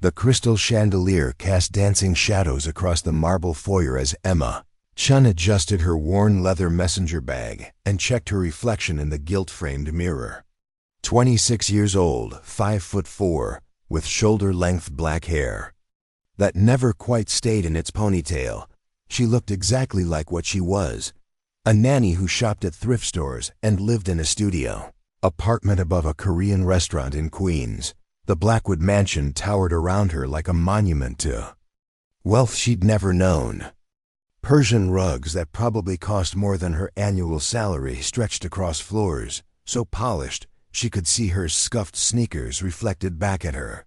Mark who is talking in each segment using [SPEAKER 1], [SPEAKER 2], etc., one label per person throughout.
[SPEAKER 1] The crystal chandelier cast dancing shadows across the marble foyer as Chen adjusted her worn leather messenger bag and checked her reflection in the gilt-framed mirror. 26 years old, 5'4", with shoulder-length black hair that never quite stayed in its ponytail. She looked exactly like what she was, a nanny who shopped at thrift stores and lived in a studio apartment above a Korean restaurant in Queens. The Blackwood mansion towered around her like a monument to wealth she'd never known. Persian rugs that probably cost more than her annual salary stretched across floors, so polished she could see her scuffed sneakers reflected back at her.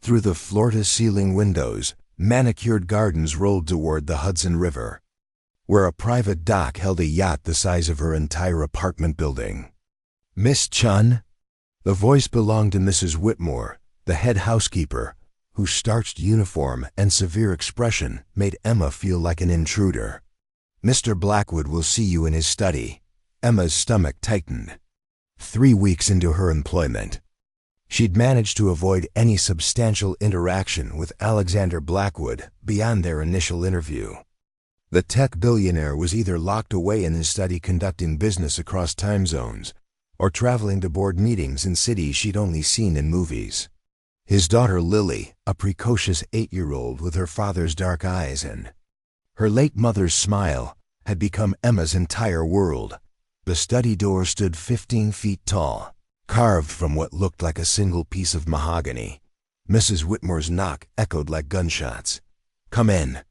[SPEAKER 1] Through the floor-to-ceiling windows, manicured gardens rolled toward the Hudson River, where a private dock held a yacht the size of her entire apartment building. "Miss Chen?" The voice belonged to Mrs. Whitmore, the head housekeeper, whose starched uniform and severe expression made Emma feel like an intruder. "Mr. Blackwood will see you in his study." Emma's stomach tightened. 3 weeks into her employment, she'd managed to avoid any substantial interaction with Alexander Blackwood beyond their initial interview. The tech billionaire was either locked away in his study conducting business across time zones, or traveling to board meetings in cities she'd only seen in movies. His daughter Lily, a precocious 8-year-old with her father's dark eyes and her late mother's smile, had become Emma's entire world. The study door stood 15 feet tall, carved from what looked like a single piece of mahogany. Mrs. Whitmore's knock echoed like gunshots. "Come in."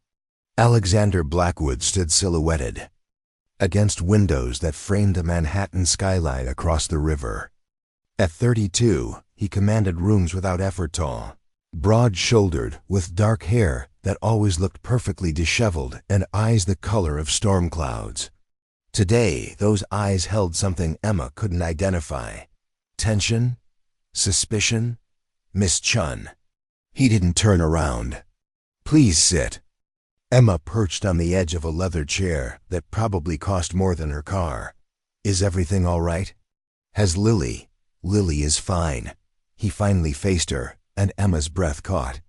[SPEAKER 1] Alexander Blackwood stood silhouetted against windows that framed a Manhattan skyline across the river. At 32, he commanded rooms without effort, tall, broad-shouldered, with dark hair that always looked perfectly disheveled and eyes the color of storm clouds. Today, those eyes held something Emma couldn't identify. Tension? Suspicion? "Miss Chen." He didn't turn around. "Please sit." Emma perched on the edge of a leather chair that probably cost more than her car. "Is everything all right? Has Lily?" "Lily is fine." He finally faced her, and Emma's breath caught.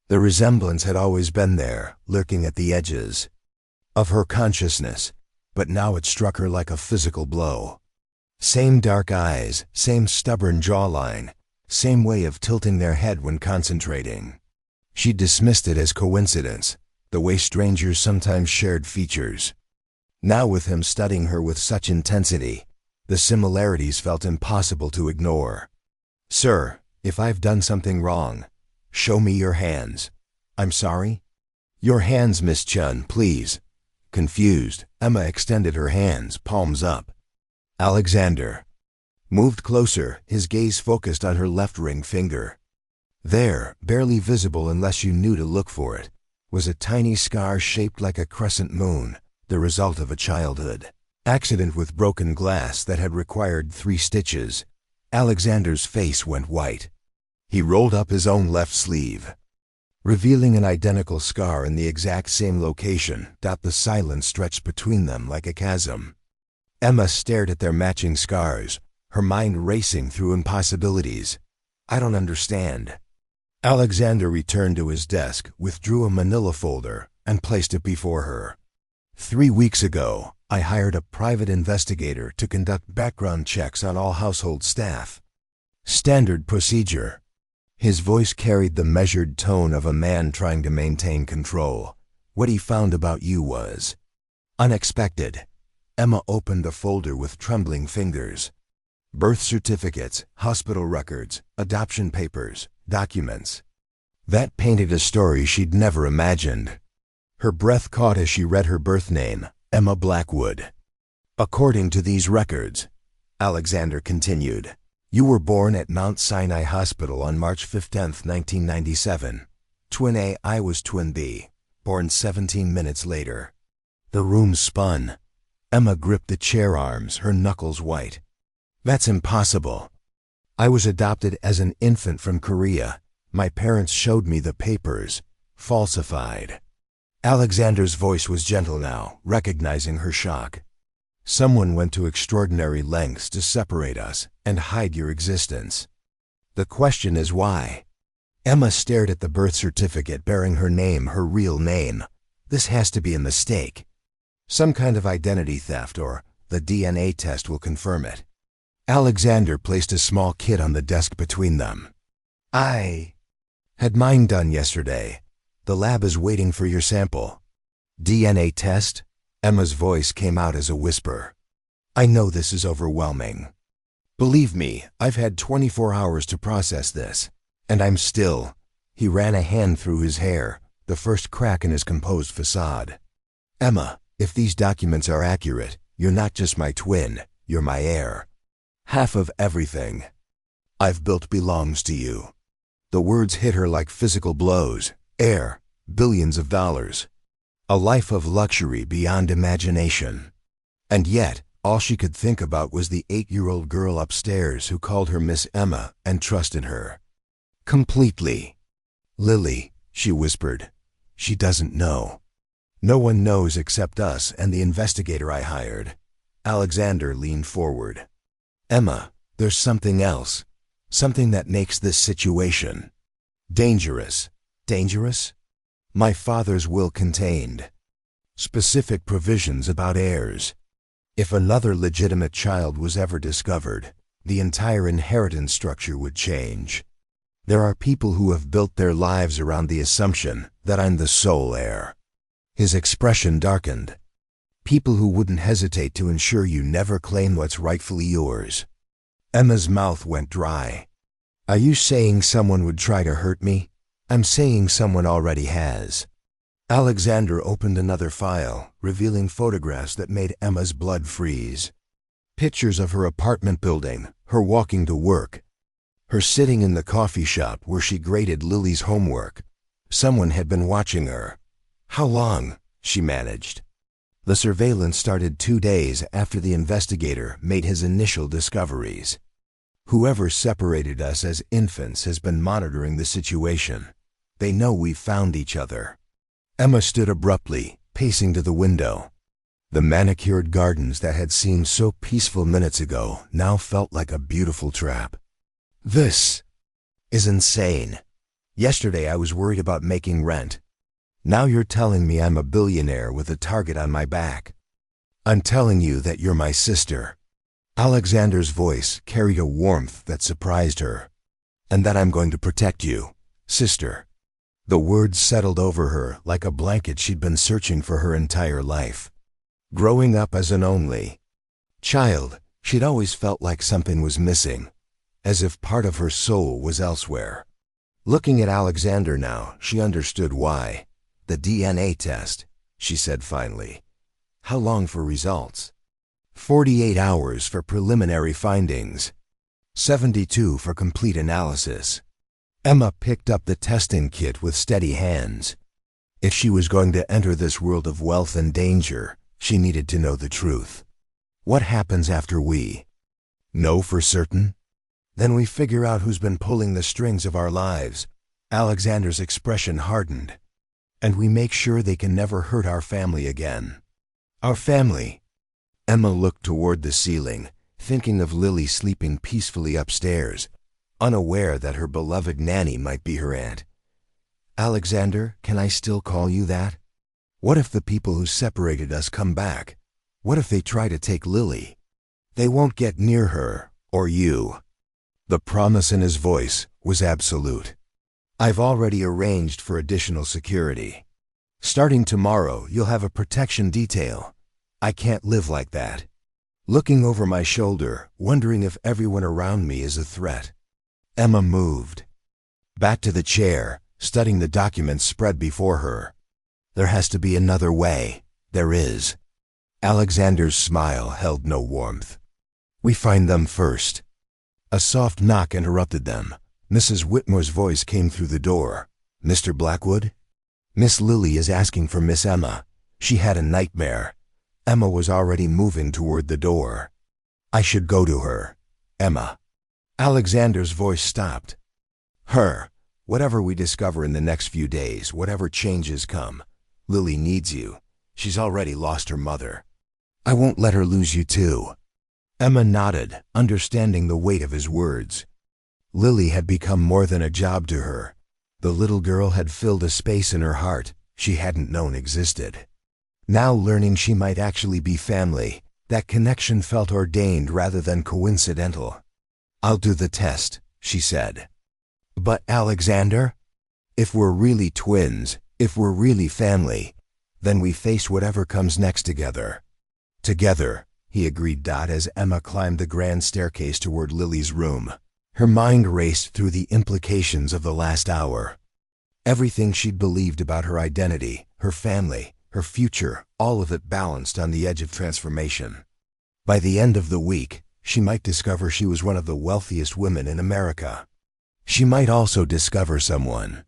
[SPEAKER 1] The resemblance had always been there, lurking at the edges of her consciousness, but now it struck her like a physical blow. Same dark eyes, same stubborn jawline, same way of tilting their head when concentrating. She dismissed it as coincidence, the way strangers sometimes shared features. Now, with him studying her with such intensity, the similarities felt impossible to ignore. "Sir, if I've done something wrong, show me your hands." "I'm sorry?" "Your hands, Miss Chen, please." Confused, Emma extended her hands, palms up. Alexander moved closer, his gaze focused on her left ring finger. There, barely visible unless you knew to look for it, was a tiny scar shaped like a crescent moon, the result of a childhood accident with broken glass that had required 3 stitches. Alexander's face went white. He rolled up his own left sleeve, revealing an identical scar in the exact same location. The silence stretched between them like a chasm. Emma stared at their matching scars, her mind racing through impossibilities. "I don't understand." Alexander returned to his desk, withdrew a manila folder, and placed it before her. 3 weeks ago, I hired a private investigator to conduct background checks on all household staff. Standard procedure. His voice carried the measured tone of a man trying to maintain control. "What he found about you was unexpected." Emma opened the folder with trembling fingers. Birth certificates, hospital records, adoption papers, documents. That painted a story she'd never imagined. Her breath caught as she read her birth name, Emma Blackwood. "According to these records," Alexander continued, "you were born at Mount Sinai Hospital on March 15, 1997. Twin A, I was twin B, born 17 minutes later." The room spun. Emma gripped the chair arms, her knuckles white. "That's impossible. I was adopted as an infant from Korea. My parents showed me the papers. Falsified." Alexander's voice was gentle now, recognizing her shock. "Someone went to extraordinary lengths to separate us and hide your existence. The question is why?" Emma stared at the birth certificate bearing her name, her real name. This has to be a mistake. Some kind of identity theft, or the DNA test will confirm it. Alexander placed a small kit on the desk between them. I had mine done yesterday. The lab is waiting for your sample. DNA test? Emma's voice came out as a whisper. I know this is overwhelming. Believe me, I've had 24 hours to process this. And I'm still. He ran a hand through his hair, the first crack in his composed facade. Emma, if these documents are accurate, you're not just my twin, you're my heir. Half of everything I've built belongs to you. The words hit her like physical blows. Heir, billions of dollars. A life of luxury beyond imagination. And yet, all she could think about was the 8-year-old girl upstairs who called her Miss Emma and trusted her. Completely. Lily, she whispered. She doesn't know. No one knows except us and the investigator I hired. Alexander leaned forward. Emma, there's something else. Something that makes this situation dangerous. Dangerous? My father's will contained specific provisions about heirs. If another legitimate child was ever discovered, the entire inheritance structure would change. There are people who have built their lives around the assumption that I'm the sole heir. His expression darkened. People who wouldn't hesitate to ensure you never claim what's rightfully yours. Emma's mouth went dry. Are you saying someone would try to hurt me? I'm saying someone already has. Alexander opened another file, revealing photographs that made Emma's blood freeze. Pictures of her apartment building, her walking to work, her sitting in the coffee shop where she graded Lily's homework. Someone had been watching her. How long? She managed. The surveillance started 2 days after the investigator made his initial discoveries. Whoever separated us as infants has been monitoring the situation. They know we've found each other. Emma stood abruptly, pacing to the window. The manicured gardens that had seemed so peaceful minutes ago now felt like a beautiful trap. This is insane. Yesterday I was worried about making rent. Now you're telling me I'm a billionaire with a target on my back. I'm telling you that you're my sister. Alexander's voice carried a warmth that surprised her. And that I'm going to protect you, sister. The words settled over her like a blanket she'd been searching for her entire life. Growing up as an only child, she'd always felt like something was missing, as if part of her soul was elsewhere. Looking at Alexander now, she understood why. The DNA test, she said finally. How long for results? 48 hours for preliminary findings. 72 for complete analysis. Emma picked up the testing kit with steady hands. If she was going to enter this world of wealth and danger, she needed to know the truth. What happens after we know for certain? Then we figure out who's been pulling the strings of our lives. Alexander's expression hardened. And we make sure they can never hurt our family again. Our family. Emma looked toward the ceiling, thinking of Lily sleeping peacefully upstairs, unaware that her beloved Nanny might be her aunt. Alexander, can I still call you that? What if the people who separated us come back? What if they try to take Lily? They won't get near her, or you. The promise in his voice was absolute. I've already arranged for additional security. Starting tomorrow, you'll have a protection detail. I can't live like that. Looking over my shoulder, wondering if everyone around me is a threat. Emma moved. Back to the chair, studying the documents spread before her. There has to be another way. There is. Alexander's smile held no warmth. We find them first. A soft knock interrupted them. Mrs. Whitmore's voice came through the door. Mr. Blackwood? Miss Lily is asking for Miss Emma. She had a nightmare. Emma was already moving toward the door. I should go to her. Emma. Alexander's voice stopped. Her. Whatever we discover in the next few days, whatever changes come, Lily needs you. She's already lost her mother. I won't let her lose you too. Emma nodded, understanding the weight of his words. Lily had become more than a job to her. The little girl had filled a space in her heart she hadn't known existed. Now learning she might actually be family, that connection felt ordained rather than coincidental. "I'll do the test," she said. "But Alexander, if we're really twins, if we're really family, then we face whatever comes next together." "Together," he agreed. As Emma climbed the grand staircase toward Lily's room, her mind raced through the implications of the last hour. Everything she'd believed about her identity, her family, her future, all of it balanced on the edge of transformation. By the end of the week, she might discover she was one of the wealthiest women in America. She might also discover someone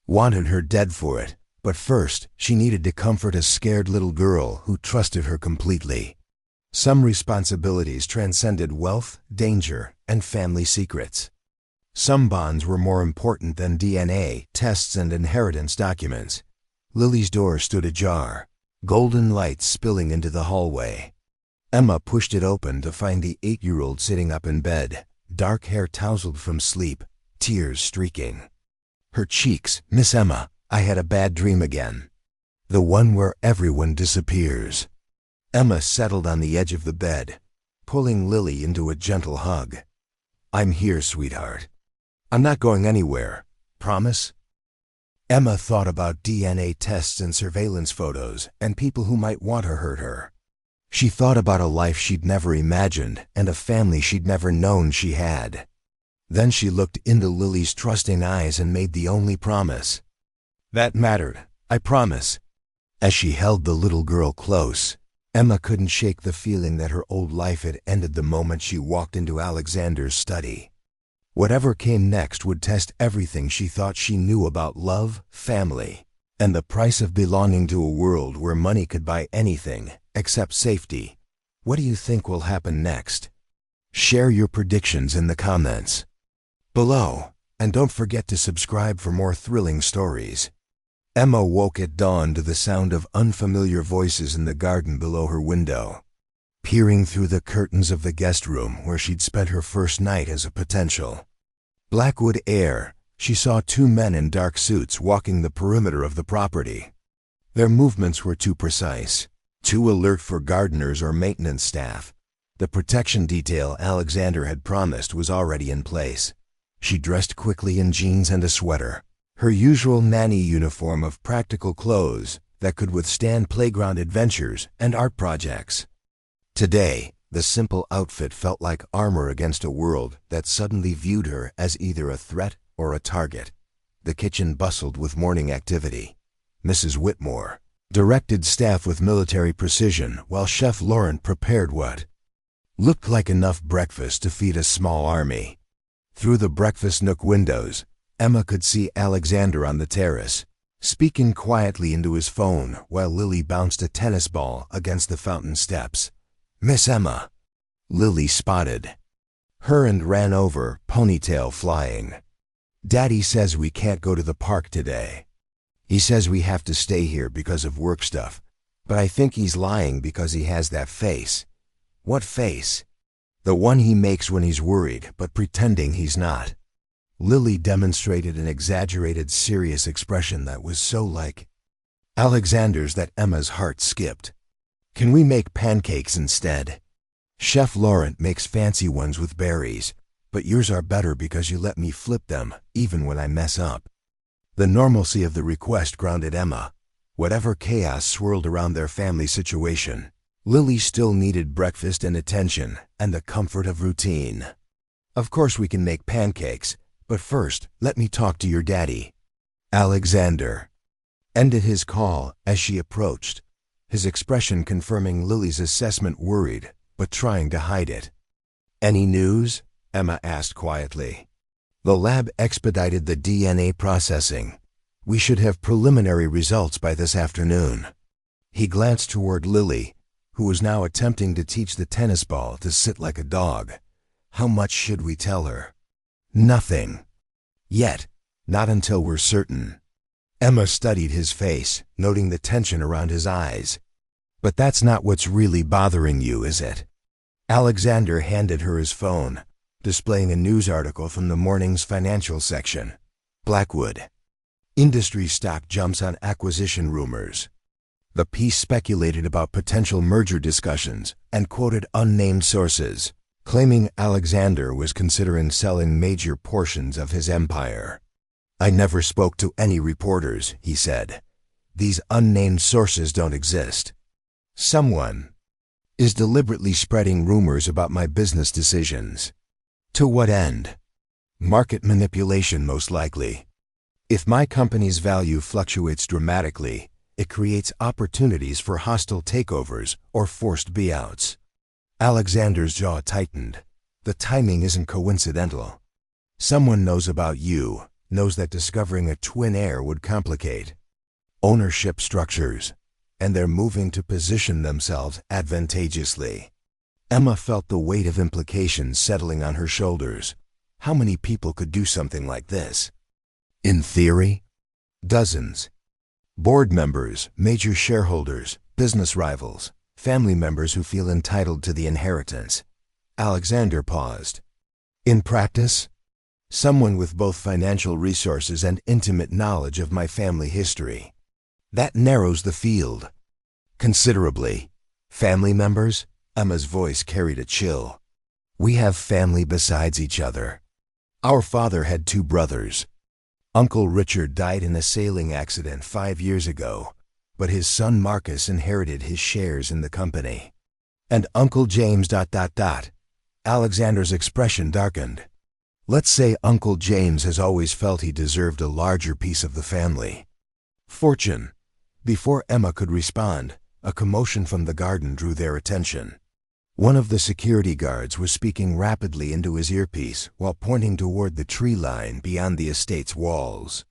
[SPEAKER 1] wanted her dead for it, but first she needed to comfort a scared little girl who trusted her completely. Some responsibilities transcended wealth, danger, and family secrets. Some bonds were more important than DNA tests and inheritance documents. Lily's door stood ajar, golden lights spilling into the hallway. Emma pushed it open to find the 8-year-old sitting up in bed, dark hair tousled from sleep, tears streaking her cheeks. "Miss Emma, I had a bad dream again. The one where everyone disappears." Emma settled on the edge of the bed, pulling Lily into a gentle hug. "I'm here, sweetheart. I'm not going anywhere. Promise?" Emma thought about DNA tests and surveillance photos and people who might want to hurt her. She thought about a life she'd never imagined and a family she'd never known she had. Then she looked into Lily's trusting eyes and made the only promise that mattered. "I promise." As she held the little girl close, Emma couldn't shake the feeling that her old life had ended the moment she walked into Alexander's study. Whatever came next would test everything she thought she knew about love, family, and the price of belonging to a world where money could buy anything except safety. What do you think will happen next? Share your predictions in the comments below, and don't forget to subscribe for more thrilling stories. Emma woke at dawn to the sound of unfamiliar voices in the garden below her window. Peering through the curtains of the guest room where she'd spent her first night as a potential Blackwood heir, she saw 2 men in dark suits walking the perimeter of the property. Their movements were too precise, too alert for gardeners or maintenance staff. The protection detail Alexander had promised was already in place. She dressed quickly in jeans and a sweater, her usual nanny uniform of practical clothes that could withstand playground adventures and art projects. Today, the simple outfit felt like armor against a world that suddenly viewed her as either a threat or a target. The kitchen bustled with morning activity. Mrs. Whitmore directed staff with military precision while Chef Laurent prepared what looked like enough breakfast to feed a small army. Through the breakfast nook windows, Emma could see Alexander on the terrace, speaking quietly into his phone while Lily bounced a tennis ball against the fountain steps. "Miss Emma," Lily spotted her and ran over, ponytail flying. "Daddy says we can't go to the park today. He says we have to stay here because of work stuff, but I think he's lying because he has that face." "What face?" "The one he makes when he's worried, but pretending he's not." Lily demonstrated an exaggerated, serious expression that was so like Alexander's that Emma's heart skipped. "Can we make pancakes instead? Chef Laurent makes fancy ones with berries, but yours are better because you let me flip them, even when I mess up." The normalcy of the request grounded Emma. Whatever chaos swirled around their family situation, Lily still needed breakfast and attention and the comfort of routine. "Of course we can make pancakes, but first, let me talk to your daddy." Alexander ended his call as she approached, his expression confirming Lily's assessment, worried, but trying to hide it. "Any news?" Emma asked quietly. "The lab expedited the DNA processing. We should have preliminary results by this afternoon." He glanced toward Lily, who was now attempting to teach the tennis ball to sit like a dog. "How much should we tell her?" "Nothing. Yet. Not until we're certain." Emma studied his face, noting the tension around his eyes. "But that's not what's really bothering you, is it?" Alexander handed her his phone, displaying a news article from the morning's financial section. "Blackwood Industry stock jumps on acquisition rumors. The piece speculated about potential merger discussions and quoted unnamed sources, claiming Alexander was considering selling major portions of his empire. "I never spoke to any reporters," he said. "These unnamed sources don't exist. Someone is deliberately spreading rumors about my business decisions. To what end? Market manipulation, most likely. If my company's value fluctuates dramatically, it creates opportunities for hostile takeovers or forced buyouts." Alexander's jaw tightened. The timing isn't coincidental. Someone knows about you, knows that discovering a twin heir would complicate ownership structures, and they're moving to position themselves advantageously. Emma felt the weight of implications settling on her shoulders. How many people could do something like this? In theory, dozens. Board members, major shareholders, business rivals, family members who feel entitled to the inheritance. Alexander paused. In practice, someone with both financial resources and intimate knowledge of my family history. That narrows the field considerably. Family members? Emma's voice carried a chill. We have family besides each other. Our father had 2 brothers. Uncle Richard died in a sailing accident 5 years ago, but his son Marcus inherited his shares in the company. And Uncle James ... Alexander's expression darkened. Let's say Uncle James has always felt he deserved a larger piece of the family fortune. Before Emma could respond, a commotion from the garden drew their attention. One of the security guards was speaking rapidly into his earpiece while pointing toward the tree line beyond the estate's walls.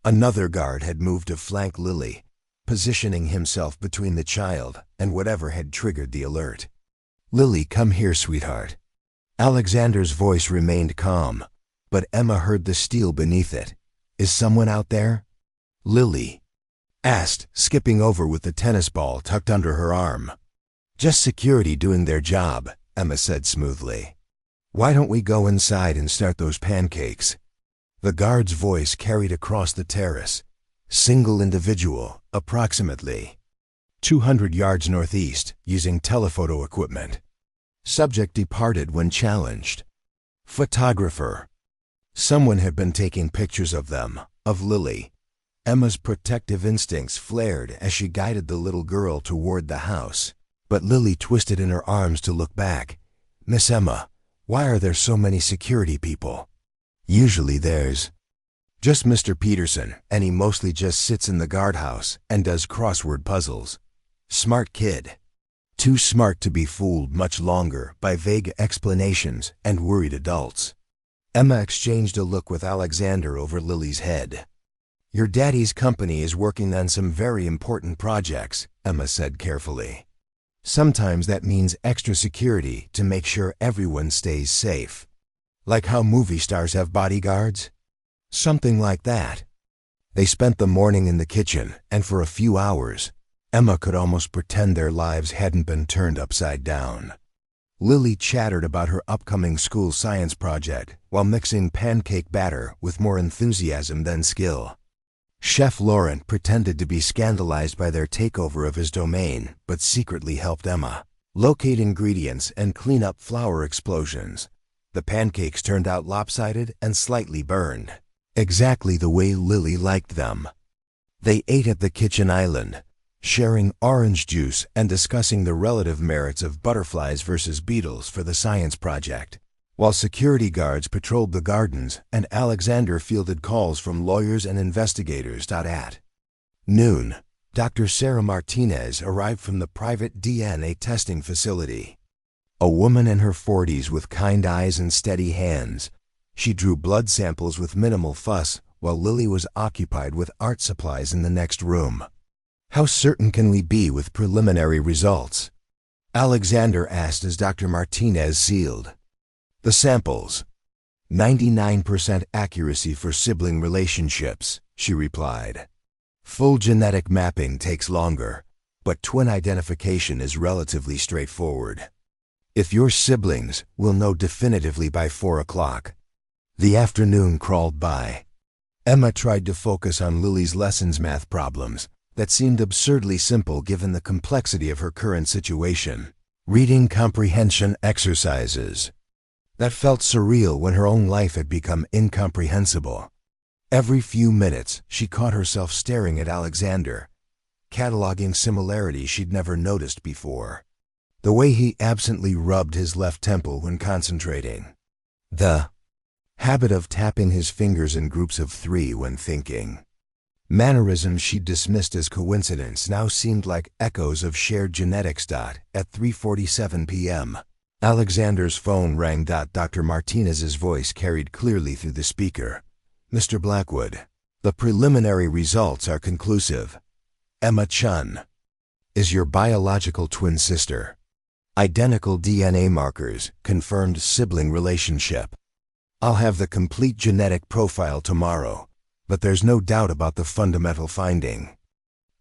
[SPEAKER 1] Another guard had moved to flank Lily, positioning himself between the child and whatever had triggered the alert. "Lily, come here, sweetheart." Alexander's voice remained calm, but Emma heard the steel beneath it. "Is someone out there?" Lily asked, skipping over with the tennis ball tucked under her arm. "Just security doing their job," Emma said smoothly. "Why don't we go inside and start those pancakes?" The guard's voice carried across the terrace. Single individual, approximately 200 yards northeast, using telephoto equipment. Subject departed when challenged. Photographer. Someone had been taking pictures of them, of Lily. Emma's protective instincts flared as she guided the little girl toward the house. But Lily twisted in her arms to look back. "Miss Emma, why are there so many security people?" "Usually there's just Mr. Peterson, and he mostly just sits in the guardhouse and does crossword puzzles. Smart kid. Too smart to be fooled much longer by vague explanations and worried adults." Emma exchanged a look with Alexander over Lily's head. "Your daddy's company is working on some very important projects," Emma said carefully. "Sometimes that means extra security to make sure everyone stays safe. Like how movie stars have bodyguards? Something like that." They spent the morning in the kitchen, and for a few hours, Emma could almost pretend their lives hadn't been turned upside down. Lily chattered about her upcoming school science project while mixing pancake batter with more enthusiasm than skill. Chef Laurent pretended to be scandalized by their takeover of his domain, but secretly helped Emma locate ingredients and clean up flour explosions. The pancakes turned out lopsided and slightly burned, exactly the way Lily liked them. They ate at the kitchen island, sharing orange juice and discussing the relative merits of butterflies versus beetles for the science project, while security guards patrolled the gardens and Alexander fielded calls from lawyers and investigators. At noon, Dr. Sarah Martinez arrived from the private DNA testing facility. A woman in her 40s with kind eyes and steady hands, she drew blood samples with minimal fuss while Lily was occupied with art supplies in the next room. "How certain can we be with preliminary results?" Alexander asked as Dr. Martinez sealed the samples. 99% accuracy for sibling relationships, she replied. Full genetic mapping takes longer, but twin identification is relatively straightforward. If you're siblings, we'll know definitively by 4 o'clock. The afternoon crawled by. Emma tried to focus on Lily's lessons math problems that seemed absurdly simple given the complexity of her current situation. Reading comprehension exercises that felt surreal when her own life had become incomprehensible. Every few minutes, she caught herself staring at Alexander, cataloging similarities she'd never noticed before. The way he absently rubbed his left temple when concentrating. The habit of tapping his fingers in groups of 3 when thinking. Mannerisms she'd dismissed as coincidence now seemed like echoes of shared genetics. At 3:47 p.m., Alexander's phone rang. Dr. Martinez's voice carried clearly through the speaker. "Mr. Blackwood, the preliminary results are conclusive. Emma Chen is your biological twin sister. Identical DNA markers, confirmed sibling relationship. I'll have the complete genetic profile tomorrow, but there's no doubt about the fundamental finding."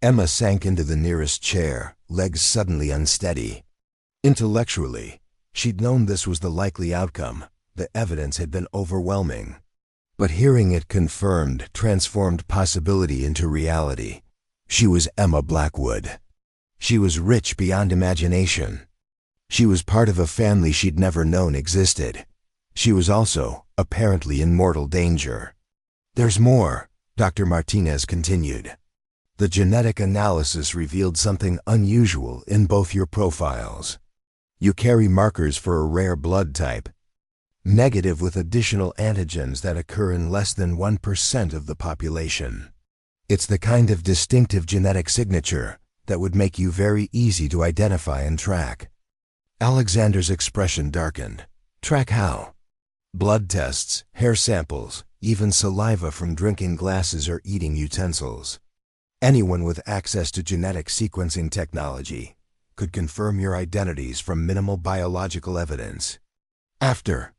[SPEAKER 1] Emma sank into the nearest chair, legs suddenly unsteady. Intellectually, she'd known this was the likely outcome. The evidence had been overwhelming. But hearing it confirmed transformed possibility into reality. She was Emma Blackwood. She was rich beyond imagination. She was part of a family she'd never known existed. She was also, apparently, in mortal danger. "There's more," Dr. Martinez continued. "The genetic analysis revealed something unusual in both your profiles. You carry markers for a rare blood type, negative with additional antigens that occur in less than 1% of the population. It's the kind of distinctive genetic signature that would make you very easy to identify and track." Alexander's expression darkened. "Track how?" "Blood tests, hair samples, even saliva from drinking glasses or eating utensils. Anyone with access to genetic sequencing technology could confirm your identities from minimal biological evidence." After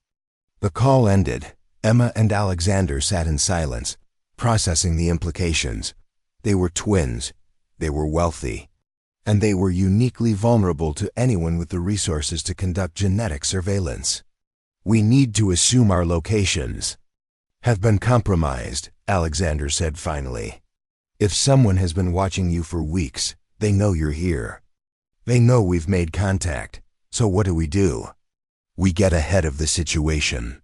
[SPEAKER 1] the call ended, Emma and Alexander sat in silence, processing the implications. They were twins, they were wealthy, and they were uniquely vulnerable to anyone with the resources to conduct genetic surveillance. "We need to assume our locations have been compromised," Alexander said finally. "If someone has been watching you for weeks, they know you're here. They know we've made contact. So what do? We get ahead of the situation."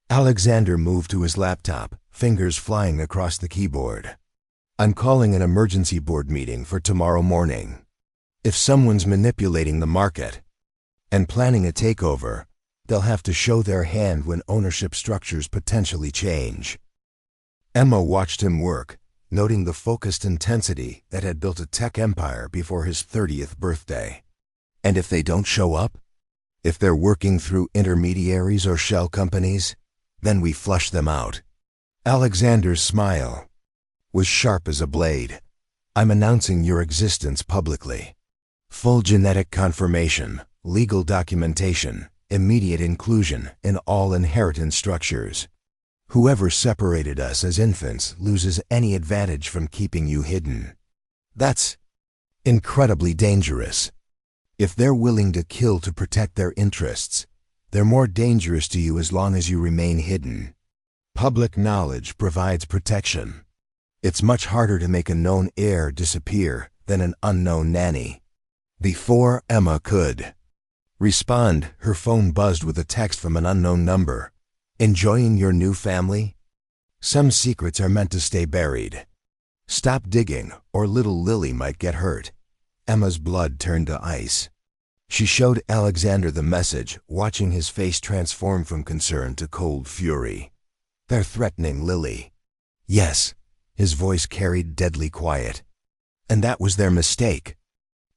[SPEAKER 1] Alexander moved to his laptop, fingers flying across the keyboard. "I'm calling an emergency board meeting for tomorrow morning. If someone's manipulating the market and planning a takeover, they'll have to show their hand when ownership structures potentially change." Emma watched him work, noting the focused intensity that had built a tech empire before his 30th birthday. "And if they don't show up? If they're working through intermediaries or shell companies, then we flush them out." Alexander's smile was sharp as a blade. "I'm announcing your existence publicly. Full genetic confirmation, legal documentation, immediate inclusion in all inheritance structures. Whoever separated us as infants loses any advantage from keeping you hidden. That's incredibly dangerous. If they're willing to kill to protect their interests, they're more dangerous to you as long as you remain hidden. Public knowledge provides protection. It's much harder to make a known heir disappear than an unknown nanny." Before Emma could respond, her phone buzzed with a text from an unknown number. "Enjoying your new family? Some secrets are meant to stay buried. Stop digging, or little Lily might get hurt." Emma's blood turned to ice. She showed Alexander the message, watching his face transform from concern to cold fury. "They're threatening Lily." "Yes," his voice carried deadly quiet. "And that was their mistake."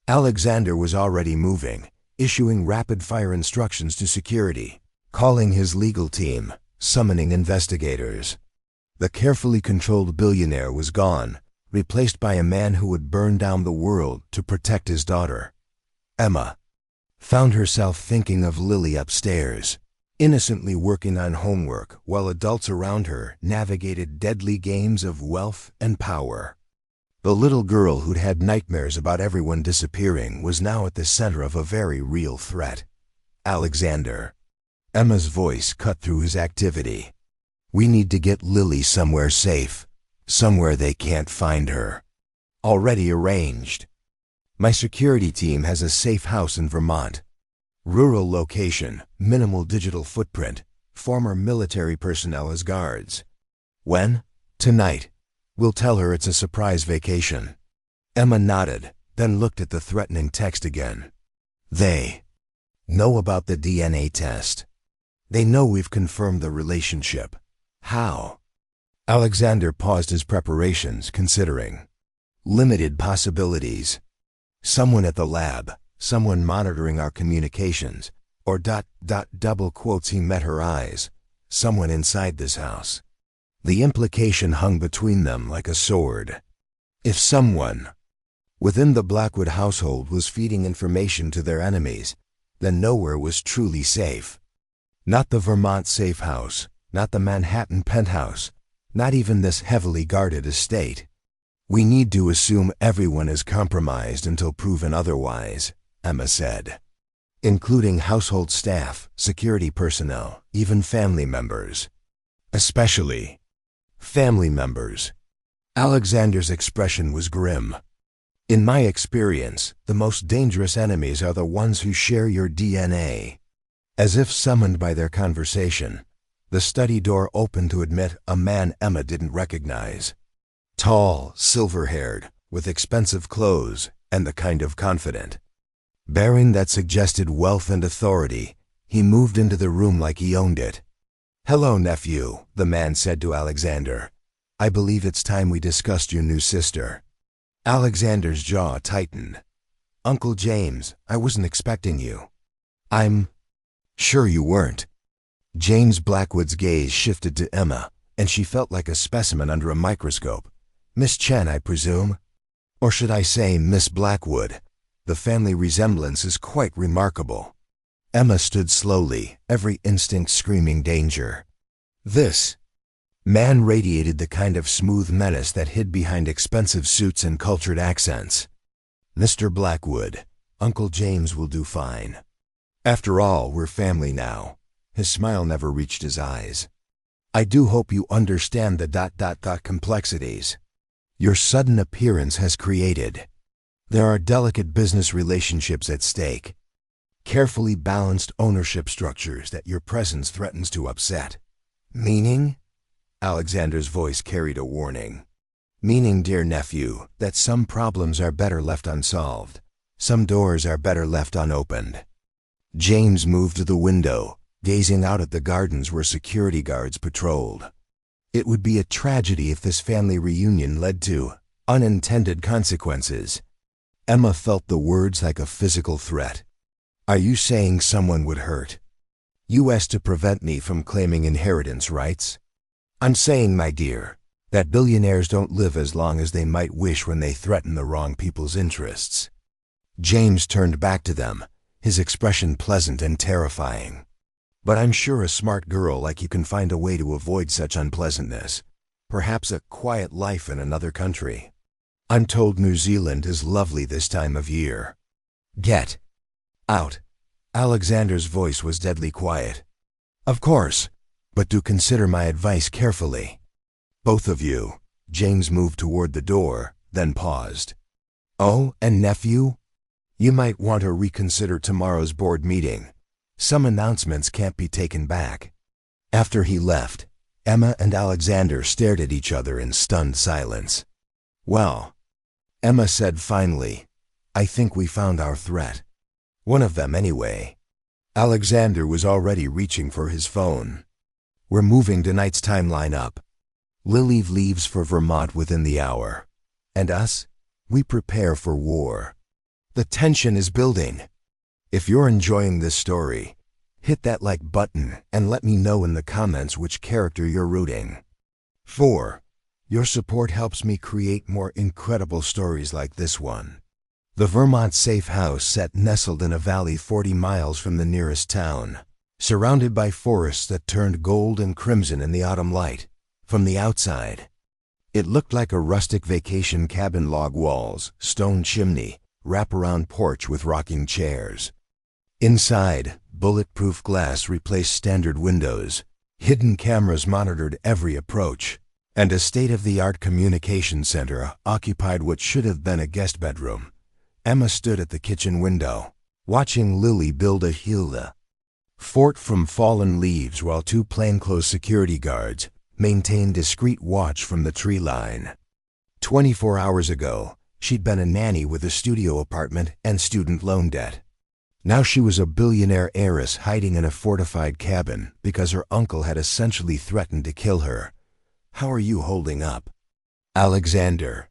[SPEAKER 1] Alexander was already moving, issuing rapid-fire instructions to security, calling his legal team, summoning investigators. The carefully controlled billionaire was gone, replaced by a man who would burn down the world to protect his daughter. Emma found herself thinking of Lily upstairs, innocently working on homework while adults around her navigated deadly games of wealth and power. The little girl who'd had nightmares about everyone disappearing was now at the center of a very real threat. "Alexander." Emma's voice cut through his activity. "We need to get Lily somewhere safe. Somewhere they can't find her. Already arranged. My security team has a safe house in Vermont. Rural location, minimal digital footprint, former military personnel as guards. When? Tonight. We'll tell her it's a surprise vacation. Emma nodded, then looked at the threatening text again. They know about the DNA test. They know we've confirmed the relationship. How? Alexander paused his preparations, considering. Limited possibilities. Someone at the lab, someone monitoring our communications, or double quotes he met her eyes, someone inside this house. The implication hung between them like a sword. If someone within the Blackwood household was feeding information to their enemies, then nowhere was truly safe. Not the Vermont safe house, not the Manhattan penthouse, not even this heavily guarded estate. We need to assume everyone is compromised until proven otherwise, Emma said. Including household staff, security personnel, even family members. Especially family members. Alexander's expression was grim. In my experience, the most dangerous enemies are the ones who share your DNA. As if summoned by their conversation, the study door opened to admit a man Emma didn't recognize. Tall, silver-haired, with expensive clothes, and the kind of confident. Bearing that suggested wealth and authority, he moved into the room like he owned it. "Hello, nephew," the man said to Alexander. "I believe it's time we discussed your new sister." Alexander's jaw tightened. "Uncle James, I wasn't expecting you." "I'm sure you weren't." James Blackwood's gaze shifted to Emma, and she felt like a specimen under a microscope. "Miss Chen, I presume? Or should I say Miss Blackwood? The family resemblance is quite remarkable." Emma stood slowly, every instinct screaming danger. This man radiated the kind of smooth menace that hid behind expensive suits and cultured accents. "Mr. Blackwood, Uncle James will do fine. After all, we're family now." His smile never reached his eyes. "I do hope you understand the complexities your sudden appearance has created. There are delicate business relationships at stake, carefully balanced ownership structures that your presence threatens to upset." "Meaning?" Alexander's voice carried a warning. "Meaning, dear nephew, that some problems are better left unsolved. Some doors are better left unopened." James moved to the window, gazing out at the gardens where security guards patrolled. It would be a tragedy if this family reunion led to unintended consequences. Emma felt the words like a physical threat. "Are you saying someone would hurt us to prevent me from claiming inheritance rights?" "I'm saying, my dear, that billionaires don't live as long as they might wish when they threaten the wrong people's interests." James turned back to them, his expression pleasant and terrifying. "But I'm sure a smart girl like you can find a way to avoid such unpleasantness. Perhaps a quiet life in another country. I'm told New Zealand is lovely this time of year." "Get out." Alexander's voice was deadly quiet. "Of course, but do consider my advice carefully. Both of you." James moved toward the door, then paused. "Oh, and nephew? You might want to reconsider tomorrow's board meeting. Some announcements can't be taken back." After he left, Emma and Alexander stared at each other in stunned silence. "Well," Emma said finally, "I think we found our threat. One of them, anyway." Alexander was already reaching for his phone. "We're moving tonight's timeline up. Lily leaves for Vermont within the hour. And us? We prepare for war. The tension is building. If you're enjoying this story, hit that like button and let me know in the comments which character you're rooting for. Your support helps me create more incredible stories like this one. The Vermont safe house set nestled in a valley 40 miles from the nearest town, surrounded by forests that turned gold and crimson in the autumn light. From the outside, it looked like a rustic vacation cabin: log walls, stone chimney, wraparound porch with rocking chairs. Inside, bulletproof glass replaced standard windows. Hidden cameras monitored every approach, and a state-of-the-art communication center occupied what should have been a guest bedroom. Emma stood at the kitchen window, watching Lily build a Hilda fort from fallen leaves while two plainclothes security guards maintained discreet watch from the tree line. 24 hours ago, she'd been a nanny with a studio apartment and student loan debt. Now she was a billionaire heiress hiding in a fortified cabin because her uncle had essentially threatened to kill her. "How are you holding up?" Alexander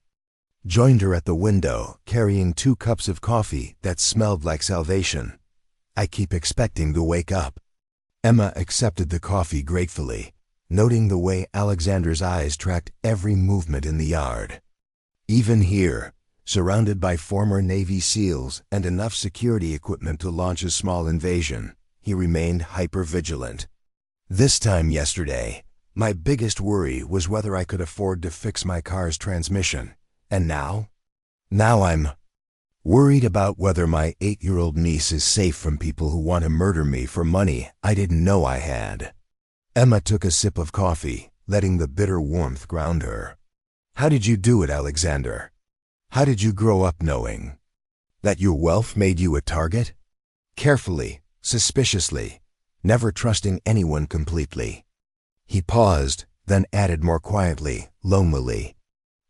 [SPEAKER 1] joined her at the window, carrying 2 cups of coffee that smelled like salvation. "I keep expecting to wake up." Emma accepted the coffee gratefully, noting the way Alexander's eyes tracked every movement in the yard. Even here, surrounded by former Navy SEALs and enough security equipment to launch a small invasion, he remained hyper-vigilant. "This time yesterday, my biggest worry was whether I could afford to fix my car's transmission. And now? Now I'm worried about whether my 8-year-old niece is safe from people who want to murder me for money I didn't know I had." Emma took a sip of coffee, letting the bitter warmth ground her. "How did you do it, Alexander? How did you grow up knowing that your wealth made you a target? Carefully, suspiciously, never trusting anyone completely." He paused, then added more quietly, lonelily.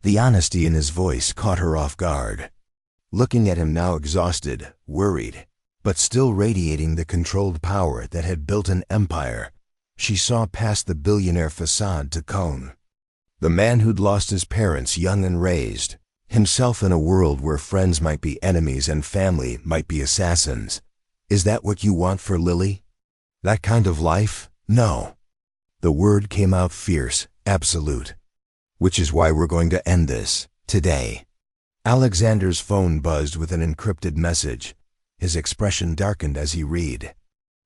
[SPEAKER 1] The honesty in his voice caught her off guard. Looking at him now exhausted, worried, but still radiating the controlled power that had built an empire, she saw past the billionaire facade to Cone. The man who'd lost his parents young and raised, himself in a world where friends might be enemies and family might be assassins. "Is that what you want for Lily? That kind of life?" "No." The word came out fierce, absolute. "Which is why we're going to end this, today." Alexander's phone buzzed with an encrypted message. His expression darkened as he read.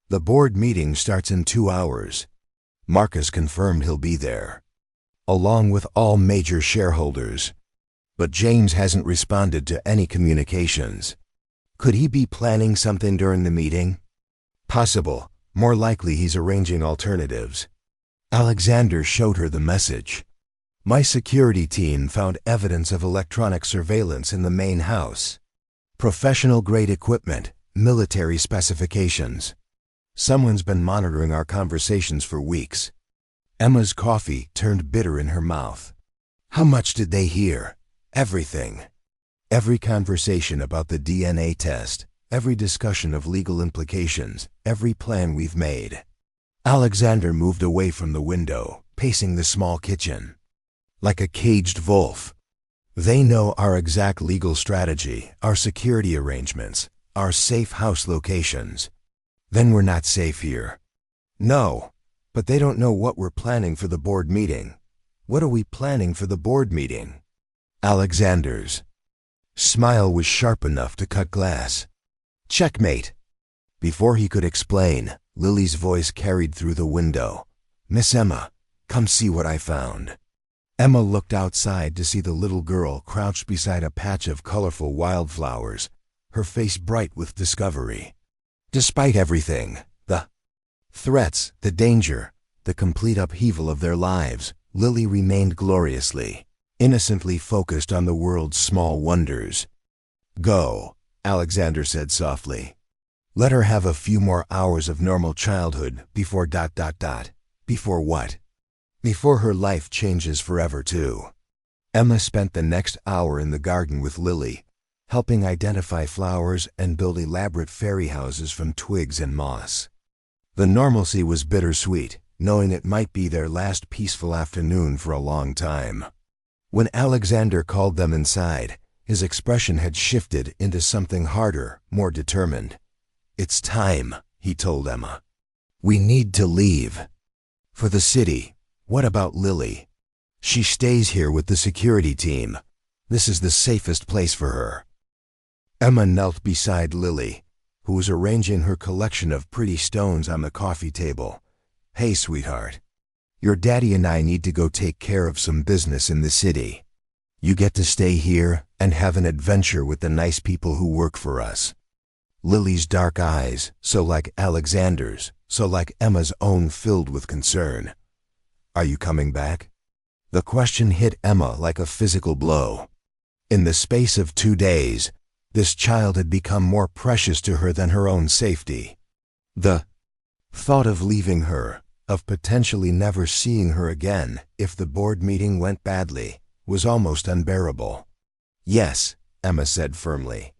[SPEAKER 1] "The board meeting starts in 2 hours. Marcus confirmed he'll be there, along with all major shareholders. But James hasn't responded to any communications. Could he be planning something during the meeting? Possible. More likely he's arranging alternatives." Alexander showed her the message. "My security team found evidence of electronic surveillance in the main house. Professional-grade equipment, military specifications. Someone's been monitoring our conversations for weeks." Emma's coffee turned bitter in her mouth. "How much did they hear?" "Everything. Every conversation about the DNA test, every discussion of legal implications, every plan we've made." Alexander moved away from the window, pacing the small kitchen. Like a caged wolf. "They know our exact legal strategy, our security arrangements, our safe house locations. Then we're not safe here." "No, but they don't know what we're planning for the board meeting." "What are we planning for the board meeting?" Alexander's smile was sharp enough to cut glass. "Checkmate." Before he could explain, Lily's voice carried through the window. "Miss Emma, come see what I found." Emma looked outside to see the little girl crouched beside a patch of colorful wildflowers, her face bright with discovery. Despite everything, the threats, the danger, the complete upheaval of their lives, Lily remained gloriously, innocently focused on the world's small wonders. "Go," Alexander said softly. "Let her have a few more hours of normal childhood before ... Before what?" "Before her life changes forever, too." Emma spent the next hour in the garden with Lily, helping identify flowers and build elaborate fairy houses from twigs and moss. The normalcy was bittersweet, knowing it might be their last peaceful afternoon for a long time. When Alexander called them inside, his expression had shifted into something harder, more determined. "It's time," he told Emma. "We need to leave. For the city. What about Lily? She stays here with the security team. This is the safest place for her." Emma knelt beside Lily, who was arranging her collection of pretty stones on the coffee table. "Hey, sweetheart. Your daddy and I need to go take care of some business in the city. You get to stay here and have an adventure with the nice people who work for us." Lily's dark eyes, so like Alexander's, so like Emma's own, filled with concern. "Are you coming back?" The question hit Emma like a physical blow. In the space of 2 days, this child had become more precious to her than her own safety. The thought of leaving her, of potentially never seeing her again if the board meeting went badly, was almost unbearable. "Yes," Emma said firmly.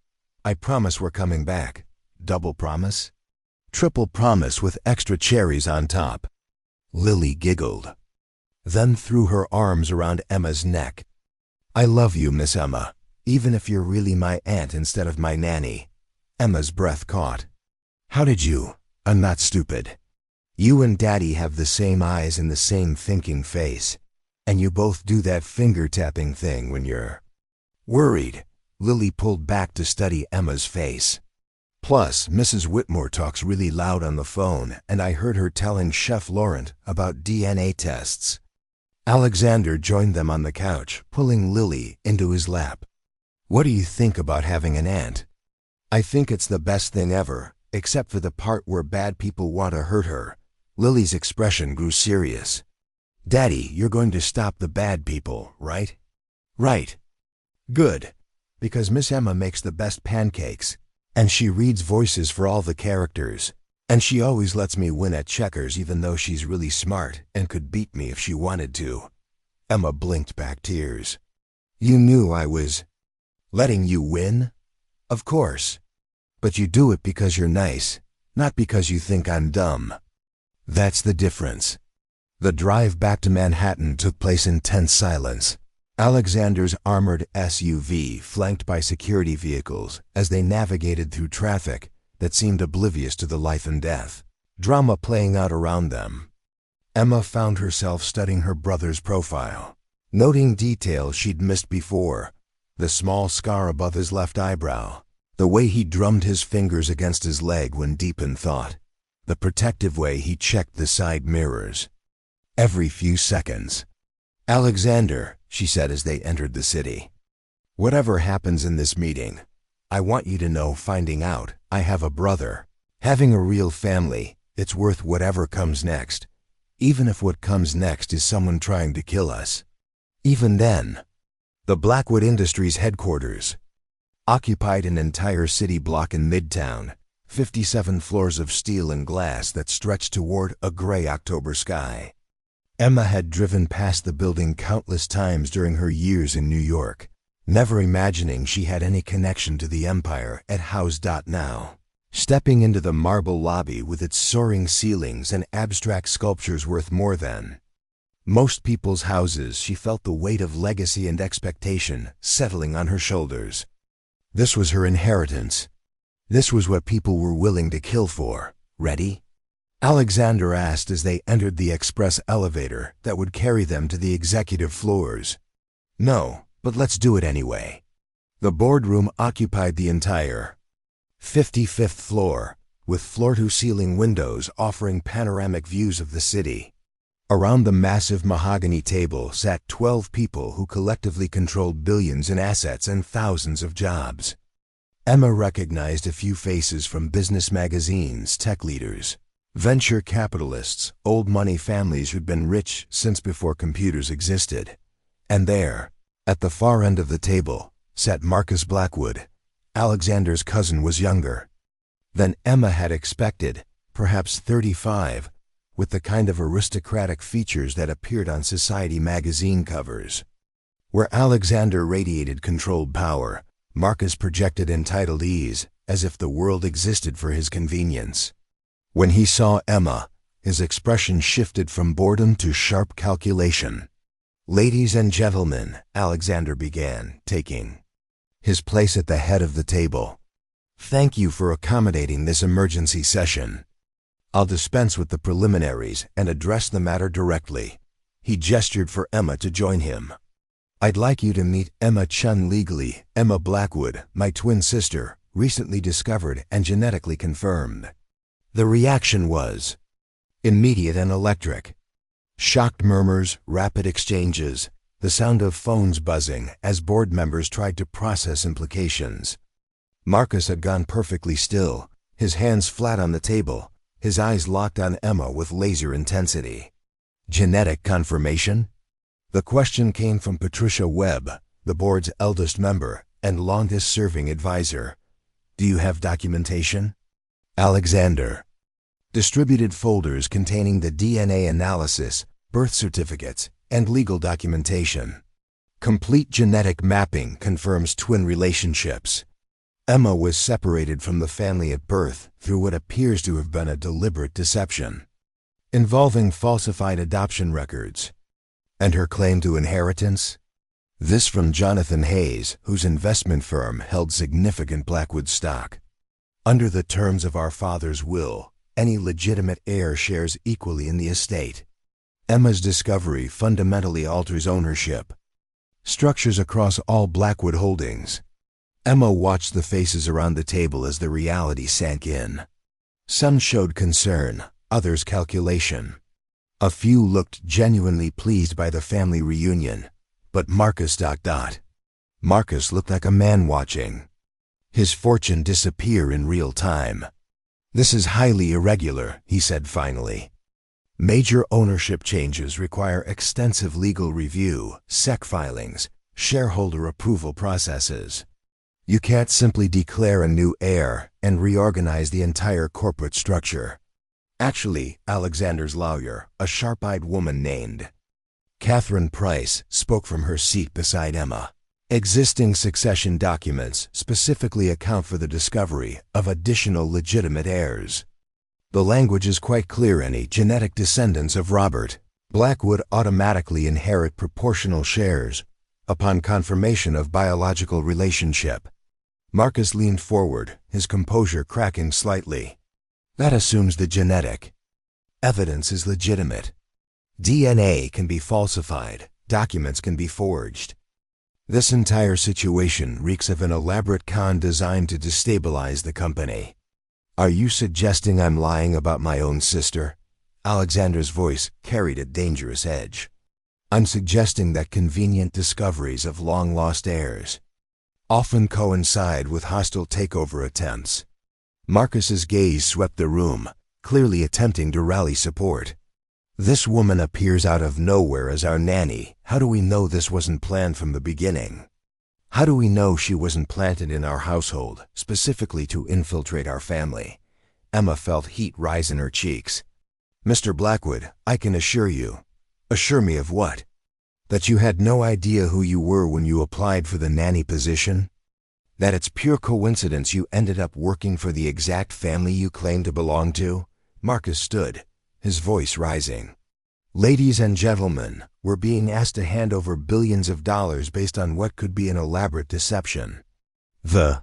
[SPEAKER 1] "I promise we're coming back." Double promise? Triple promise with extra cherries on top. Lily giggled, then threw her arms around Emma's neck. "I love you, Miss Emma, even if you're really my aunt instead of my nanny." Emma's breath caught. "How did you? I'm not stupid. You and Daddy have the same eyes and the same thinking face. And you both do that finger-tapping thing when you're worried." Lily pulled back to study Emma's face. "Plus, Mrs. Whitmore talks really loud on the phone, and I heard her telling Chef Laurent about DNA tests." Alexander joined them on the couch, pulling Lily into his lap. "What do you think about having an aunt?" "I think it's the best thing ever, except for the part where bad people want to hurt her." Lily's expression grew serious. "Daddy, you're going to stop the bad people, right?" "Right." "Good. Because Miss Emma makes the best pancakes, and she reads voices for all the characters, and she always lets me win at checkers even though she's really smart and could beat me if she wanted to." Emma blinked back tears. "You knew I was letting you win?" "Of course. But you do it because you're nice, not because you think I'm dumb." "That's the difference." The drive back to Manhattan took place in tense silence. Alexander's armored SUV flanked by security vehicles as they navigated through traffic that seemed oblivious to the life and death drama playing out around them. Emma found herself studying her brother's profile, noting details she'd missed before: the small scar above his left eyebrow, the way he drummed his fingers against his leg when deep in thought, the protective way he checked the side mirrors every few seconds. "Alexander," she said as they entered the city, "whatever happens in this meeting, I want you to know finding out I have a brother. Having a real family, it's worth whatever comes next, even if what comes next is someone trying to kill us." Even then, the Blackwood Industries headquarters occupied an entire city block in Midtown, 57 floors of steel and glass that stretched toward a gray October sky. Emma had driven past the building countless times during her years in New York, never imagining she had any connection to the empire it housed. Now, stepping into the marble lobby with its soaring ceilings and abstract sculptures worth more than most people's houses, she felt the weight of legacy and expectation settling on her shoulders. This was her inheritance. This was what people were willing to kill for. "Ready?" Alexander asked as they entered the express elevator that would carry them to the executive floors. "No, but let's do it anyway." The boardroom occupied the entire 55th floor, with floor-to-ceiling windows offering panoramic views of the city. Around the massive mahogany table sat 12 people who collectively controlled billions in assets and thousands of jobs. Emma recognized a few faces from business magazines: tech leaders, venture capitalists, old money families who'd been rich since before computers existed. And there, at the far end of the table, sat Marcus Blackwood. Alexander's cousin was younger than Emma had expected, perhaps 35, with the kind of aristocratic features that appeared on Society magazine covers. Where Alexander radiated controlled power, Marcus projected entitled ease, as if the world existed for his convenience. When he saw Emma, his expression shifted from boredom to sharp calculation. "Ladies and gentlemen," Alexander began, taking his place at the head of the table, "thank you for accommodating this emergency session. I'll dispense with the preliminaries and address the matter directly." He gestured for Emma to join him. "I'd like you to meet Emma Chen legally, Emma Blackwood, my twin sister, recently discovered and genetically confirmed." The reaction was immediate and electric. Shocked murmurs, rapid exchanges, the sound of phones buzzing as board members tried to process implications. Marcus had gone perfectly still, his hands flat on the table, his eyes locked on Emma with laser intensity. "Genetic confirmation?" The question came from Patricia Webb, the board's eldest member and longest-serving advisor. Do you have documentation? Alexander. Distributed folders containing the DNA analysis, birth certificates, and legal documentation. Complete genetic mapping confirms twin relationships. Emma was separated from the family at birth through what appears to have been a deliberate deception, involving falsified adoption records. And her claim to inheritance? This from Jonathan Hayes, whose investment firm held significant Blackwood stock. Under the terms of our father's will, any legitimate heir shares equally in the estate. Emma's discovery fundamentally alters ownership. Structures across all Blackwood holdings. Emma watched the faces around the table as the reality sank in. Some showed concern, others calculation. A few looked genuinely pleased by the family reunion, but Marcus ... Marcus looked like a man watching his fortune disappear in real time. This is highly irregular, he said finally. Major ownership changes require extensive legal review, SEC filings, shareholder approval processes. You can't simply declare a new heir and reorganize the entire corporate structure. Actually, Alexander's lawyer, a sharp-eyed woman named Catherine Price, spoke from her seat beside Emma. Existing succession documents specifically account for the discovery of additional legitimate heirs. The language is quite clear. Any genetic descendants of Robert Blackwood automatically inherit proportional shares upon confirmation of biological relationship. Marcus leaned forward, his composure cracking slightly. That assumes the genetic evidence is legitimate. DNA can be falsified, documents can be forged. This entire situation reeks of an elaborate con designed to destabilize the company. Are you suggesting I'm lying about my own sister? Alexander's voice carried a dangerous edge. I'm suggesting that convenient discoveries of long-lost heirs often coincide with hostile takeover attempts. Marcus's gaze swept the room, clearly attempting to rally support. This woman appears out of nowhere as our nanny. How do we know this wasn't planned from the beginning? How do we know she wasn't planted in our household, specifically to infiltrate our family? Emma felt heat rise in her cheeks. Mr. Blackwood, I can assure you. Assure me of what? That you had no idea who you were when you applied for the nanny position? That it's pure coincidence you ended up working for the exact family you claim to belong to? Marcus stood, his voice rising. Ladies and gentlemen, we're being asked to hand over billions of dollars based on what could be an elaborate deception. The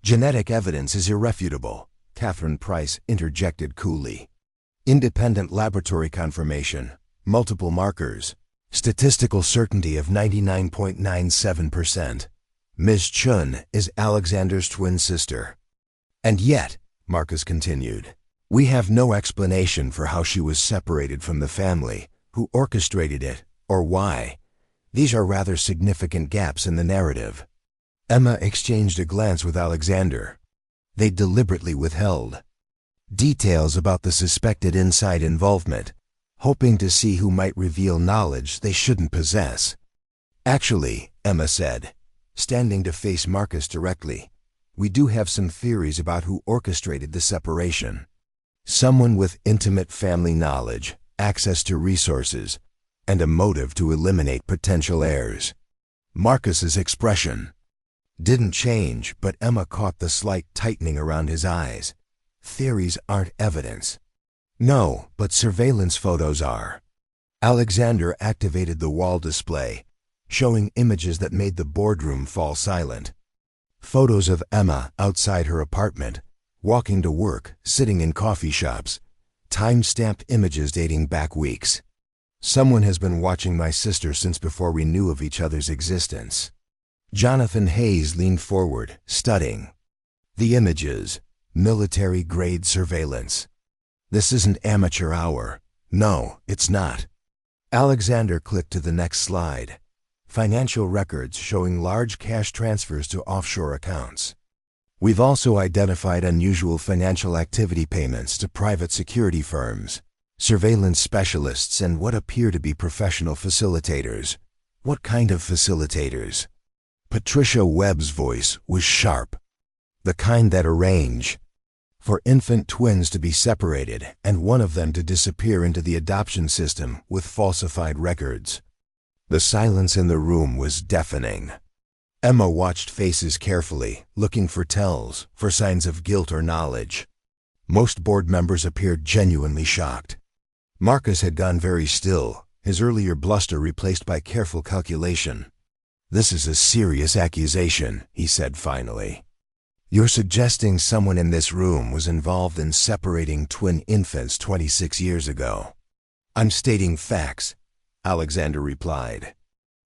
[SPEAKER 1] genetic evidence is irrefutable, Catherine Price interjected coolly. Independent laboratory confirmation, multiple markers, statistical certainty of 99.97%. Ms. Chen is Alexander's twin sister. And yet, Marcus continued, we have no explanation for how she was separated from the family, who orchestrated it, or why. These are rather significant gaps in the narrative. Emma exchanged a glance with Alexander. They deliberately withheld details about the suspected inside involvement, hoping to see who might reveal knowledge they shouldn't possess. Actually, Emma said, standing to face Marcus directly, we do have some theories about who orchestrated the separation. Someone with intimate family knowledge, access to resources, and a motive to eliminate potential heirs. Marcus's expression didn't change, but Emma caught the slight tightening around his eyes. Theories aren't evidence. No, but surveillance photos are. Alexander activated the wall display, showing images that made the boardroom fall silent. Photos of Emma outside her apartment, walking to work, sitting in coffee shops, time-stamped images dating back weeks. Someone has been watching my sister since before we knew of each other's existence. Jonathan Hayes leaned forward, studying the images, military-grade surveillance. This isn't amateur hour. No, it's not. Alexander clicked to the next slide. Financial records showing large cash transfers to offshore accounts. We've also identified unusual financial activity payments to private security firms, surveillance specialists and what appear to be professional facilitators. What kind of facilitators? Patricia Webb's voice was sharp. The kind that arrange for infant twins to be separated and one of them to disappear into the adoption system with falsified records. The silence in the room was deafening. Emma watched faces carefully, looking for tells, for signs of guilt or knowledge. Most board members appeared genuinely shocked. Marcus had gone very still, his earlier bluster replaced by careful calculation. "This is a serious accusation," he said finally. "You're suggesting someone in this room was involved in separating twin infants 26 years ago." "I'm stating facts," Alexander replied.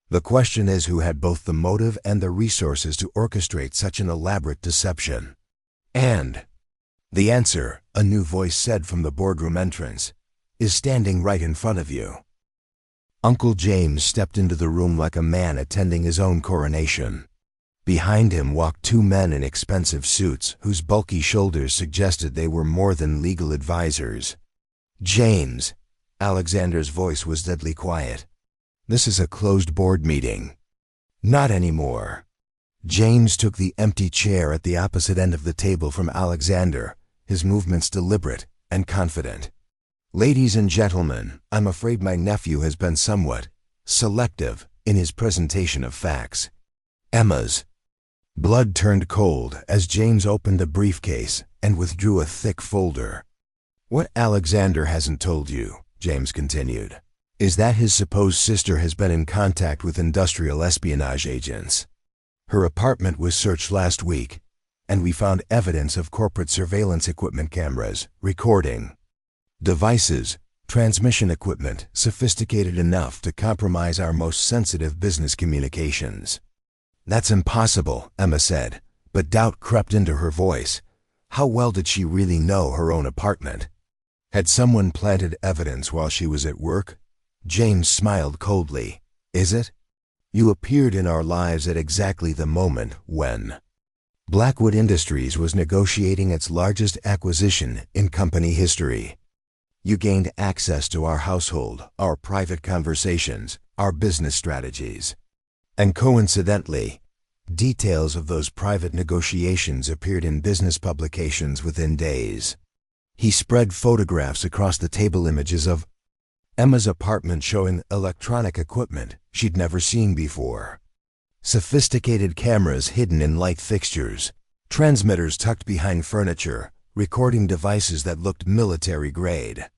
[SPEAKER 1] "The question is who had both the motive and the resources to orchestrate such an elaborate deception." "And the answer," a new voice said from the boardroom entrance, "is standing right in front of you." Uncle James stepped into the room like a man attending his own coronation. Behind him walked two men in expensive suits whose bulky shoulders suggested they were more than legal advisors. "James," Alexander's voice was deadly quiet. "This is a closed board meeting." "Not anymore." James took the empty chair at the opposite end of the table from Alexander, his movements deliberate and confident. "Ladies and gentlemen, I'm afraid my nephew has been somewhat selective in his presentation of facts." Emma's blood turned cold as James opened a briefcase and withdrew a thick folder. "What Alexander hasn't told you," James continued, "is that his supposed sister has been in contact with industrial espionage agents. Her apartment was searched last week, and we found evidence of corporate surveillance equipment cameras, recording devices, transmission equipment sophisticated enough to compromise our most sensitive business communications." "That's impossible," Emma said, but doubt crept into her voice. How well did she really know her own apartment? Had someone planted evidence while she was at work? James smiled coldly. "Is it? You appeared in our lives at exactly the moment when Blackwood Industries was negotiating its largest acquisition in company history. You gained access to our household, our private conversations, our business strategies. And coincidentally, details of those private negotiations appeared in business publications within days." He spread photographs across the table, images of Emma's apartment showing electronic equipment she'd never seen before. Sophisticated cameras hidden in light fixtures, transmitters tucked behind furniture, recording devices that looked military grade.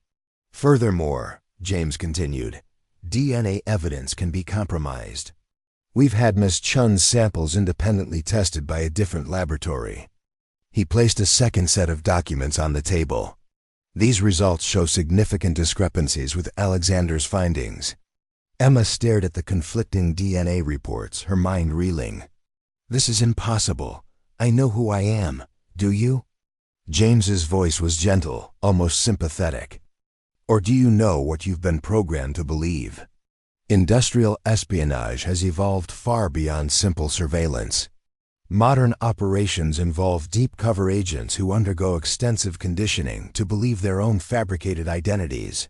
[SPEAKER 1] "Furthermore," James continued, "DNA evidence can be compromised. We've had Miss Chen's samples independently tested by a different laboratory." He placed a second set of documents on the table. "These results show significant discrepancies with Alexander's findings." Emma stared at the conflicting DNA reports, her mind reeling. "This is impossible. I know who I am. Do you?" James's voice was gentle, almost sympathetic. "Or do you know what you've been programmed to believe? Industrial espionage has evolved far beyond simple surveillance. Modern operations involve deep cover agents who undergo extensive conditioning to believe their own fabricated identities."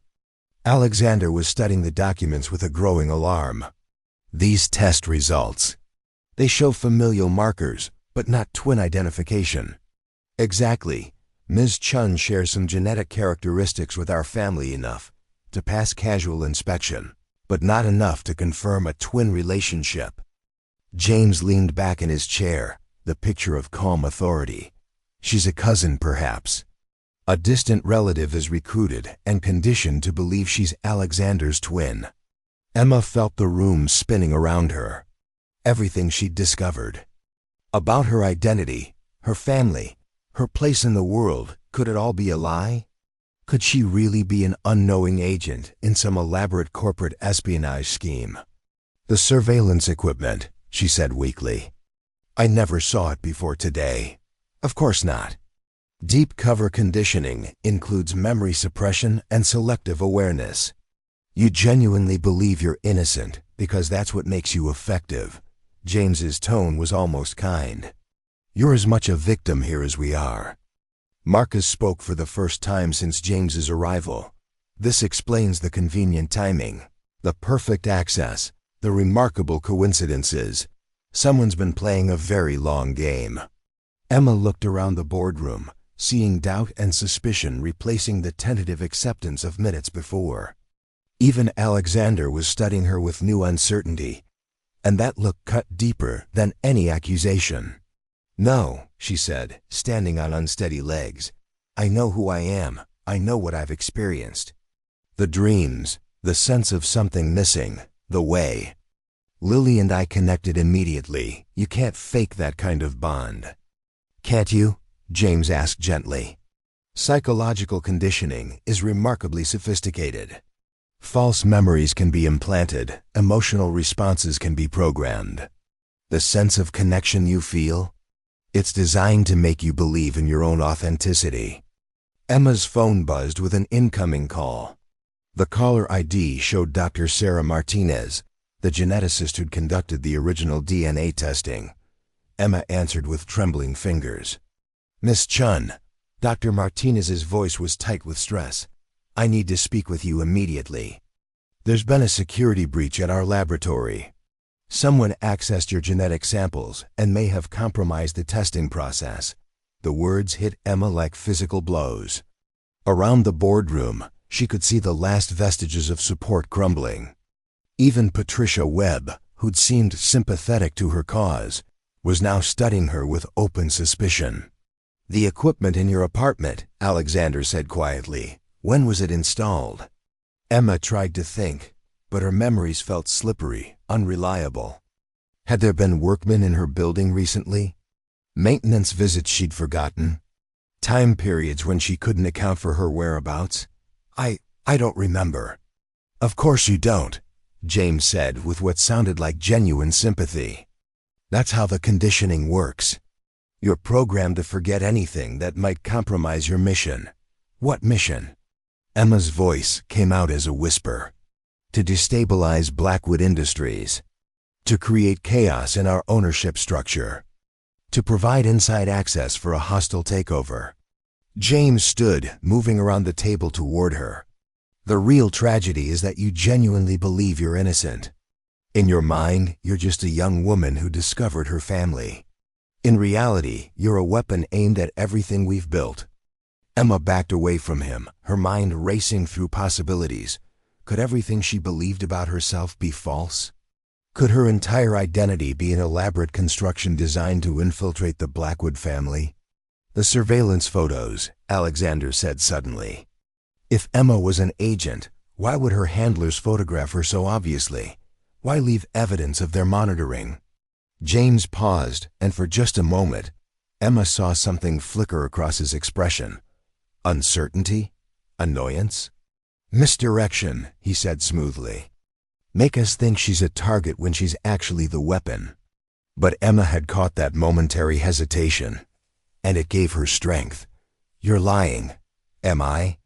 [SPEAKER 1] Alexander was studying the documents with a growing alarm. "These test results. They show familial markers, but not twin identification." "Exactly. Ms. Chen shares some genetic characteristics with our family enough to pass casual inspection, but not enough to confirm a twin relationship." James leaned back in his chair, the picture of calm authority. "She's a cousin, perhaps. A distant relative is recruited and conditioned to believe she's Alexander's twin." Emma felt the room spinning around her. Everything she'd discovered about her identity, her family, her place in the world, could it all be a lie? Could she really be an unknowing agent in some elaborate corporate espionage scheme? "The surveillance equipment," she said weakly. "I never saw it before today." "Of course not. Deep cover conditioning includes memory suppression and selective awareness. You genuinely believe you're innocent because that's what makes you effective." James's tone was almost kind. "You're as much a victim here as we are." Marcus spoke for the first time since James's arrival. This explains the convenient timing, the perfect access, the remarkable coincidences. Someone's been playing a very long game. Emma looked around the boardroom, seeing doubt and suspicion replacing the tentative acceptance of minutes before. Even Alexander was studying her with new uncertainty, and that look cut deeper than any accusation. "No," she said, standing on unsteady legs. "I know who I am. I know what I've experienced. The dreams, the sense of something missing, the way. Lily and I connected immediately. You can't fake that kind of bond." "Can't you?" James asked gently. "Psychological conditioning is remarkably sophisticated. False memories can be implanted, emotional responses can be programmed. The sense of connection you feel, it's designed to make you believe in your own authenticity." Emma's phone buzzed with an incoming call. The caller ID showed Dr. Sarah Martinez, the geneticist who'd conducted the original DNA testing. Emma answered with trembling fingers. "Miss Chen," Dr. Martinez's voice was tight with stress. "I need to speak with you immediately. There's been a security breach at our laboratory. Someone accessed your genetic samples and may have compromised the testing process." The words hit Emma like physical blows. Around the boardroom, she could see the last vestiges of support crumbling. Even Patricia Webb, who'd seemed sympathetic to her cause, was now studying her with open suspicion. "The equipment in your apartment," Alexander said quietly. "When was it installed?" Emma tried to think, but her memories felt slippery, unreliable. Had there been workmen in her building recently? Maintenance visits she'd forgotten? Time periods when she couldn't account for her whereabouts? I don't remember." "Of course you don't," James said with what sounded like genuine sympathy. "That's how the conditioning works. You're programmed to forget anything that might compromise your mission." "What mission?" Emma's voice came out as a whisper. "To destabilize Blackwood Industries. To create chaos in our ownership structure. To provide inside access for a hostile takeover." James stood, moving around the table toward her. "The real tragedy is that you genuinely believe you're innocent. In your mind, you're just a young woman who discovered her family. In reality, you're a weapon aimed at everything we've built." Emma backed away from him, her mind racing through possibilities. Could everything she believed about herself be false? Could her entire identity be an elaborate construction designed to infiltrate the Blackwood family? "The surveillance photos," Alexander said suddenly. If Emma was an agent, why would her handlers photograph her so obviously? Why leave evidence of their monitoring? James paused, and for just a moment, Emma saw something flicker across his expression. Uncertainty? Annoyance? "Misdirection," he said smoothly. "Make us think she's a target when she's actually the weapon." But Emma had caught that momentary hesitation, and it gave her strength. "You're lying." "Am I?"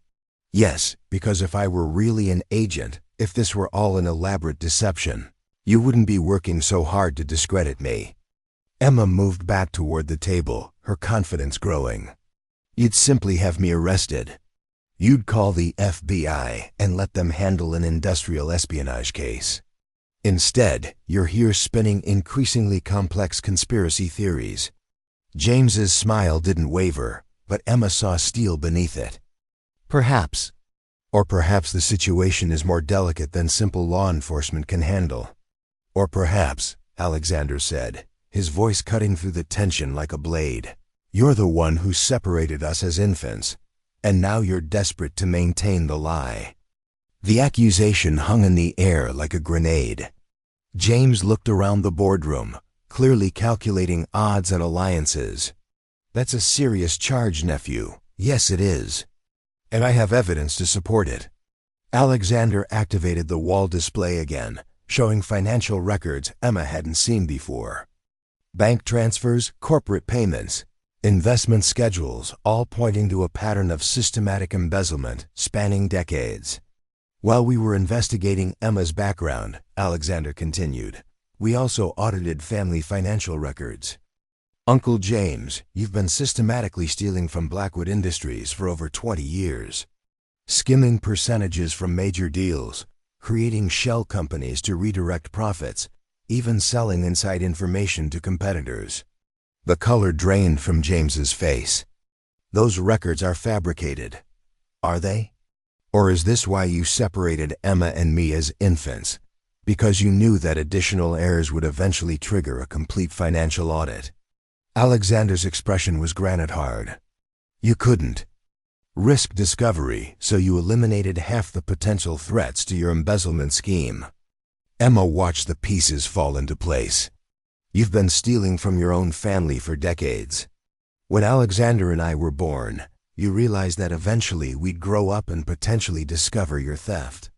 [SPEAKER 1] "Yes, because if I were really an agent, if this were all an elaborate deception, you wouldn't be working so hard to discredit me." Emma moved back toward the table, her confidence growing. "You'd simply have me arrested. You'd call the FBI and let them handle an industrial espionage case. Instead, you're here spinning increasingly complex conspiracy theories." James's smile didn't waver, but Emma saw steel beneath it. "Perhaps. Or perhaps the situation is more delicate than simple law enforcement can handle." "Or perhaps," Alexander said, his voice cutting through the tension like a blade, "you're the one who separated us as infants, and now you're desperate to maintain the lie." The accusation hung in the air like a grenade. James looked around the boardroom, clearly calculating odds and alliances. "That's a serious charge, nephew." "Yes, it is. And I have evidence to support it." Alexander activated the wall display again, showing financial records Emma hadn't seen before. Bank transfers, corporate payments, investment schedules, all pointing to a pattern of systematic embezzlement spanning decades. "While we were investigating Emma's background," Alexander continued, "we also audited family financial records. Uncle James, you've been systematically stealing from Blackwood Industries for over 20 years. skimming percentages from major deals, creating shell companies to redirect profits, even selling inside information to competitors. The color drained from James's face. Those records are fabricated. Are they? Or is this why you separated Emma and me as infants? Because you knew that additional heirs would eventually trigger a complete financial audit. Alexander's expression was granite hard. You couldn't risk discovery, so you eliminated half the potential threats to your embezzlement scheme. Emma watched the pieces fall into place. You've been stealing from your own family for decades. When Alexander and I were born, you realized that eventually we'd grow up and potentially discover your theft.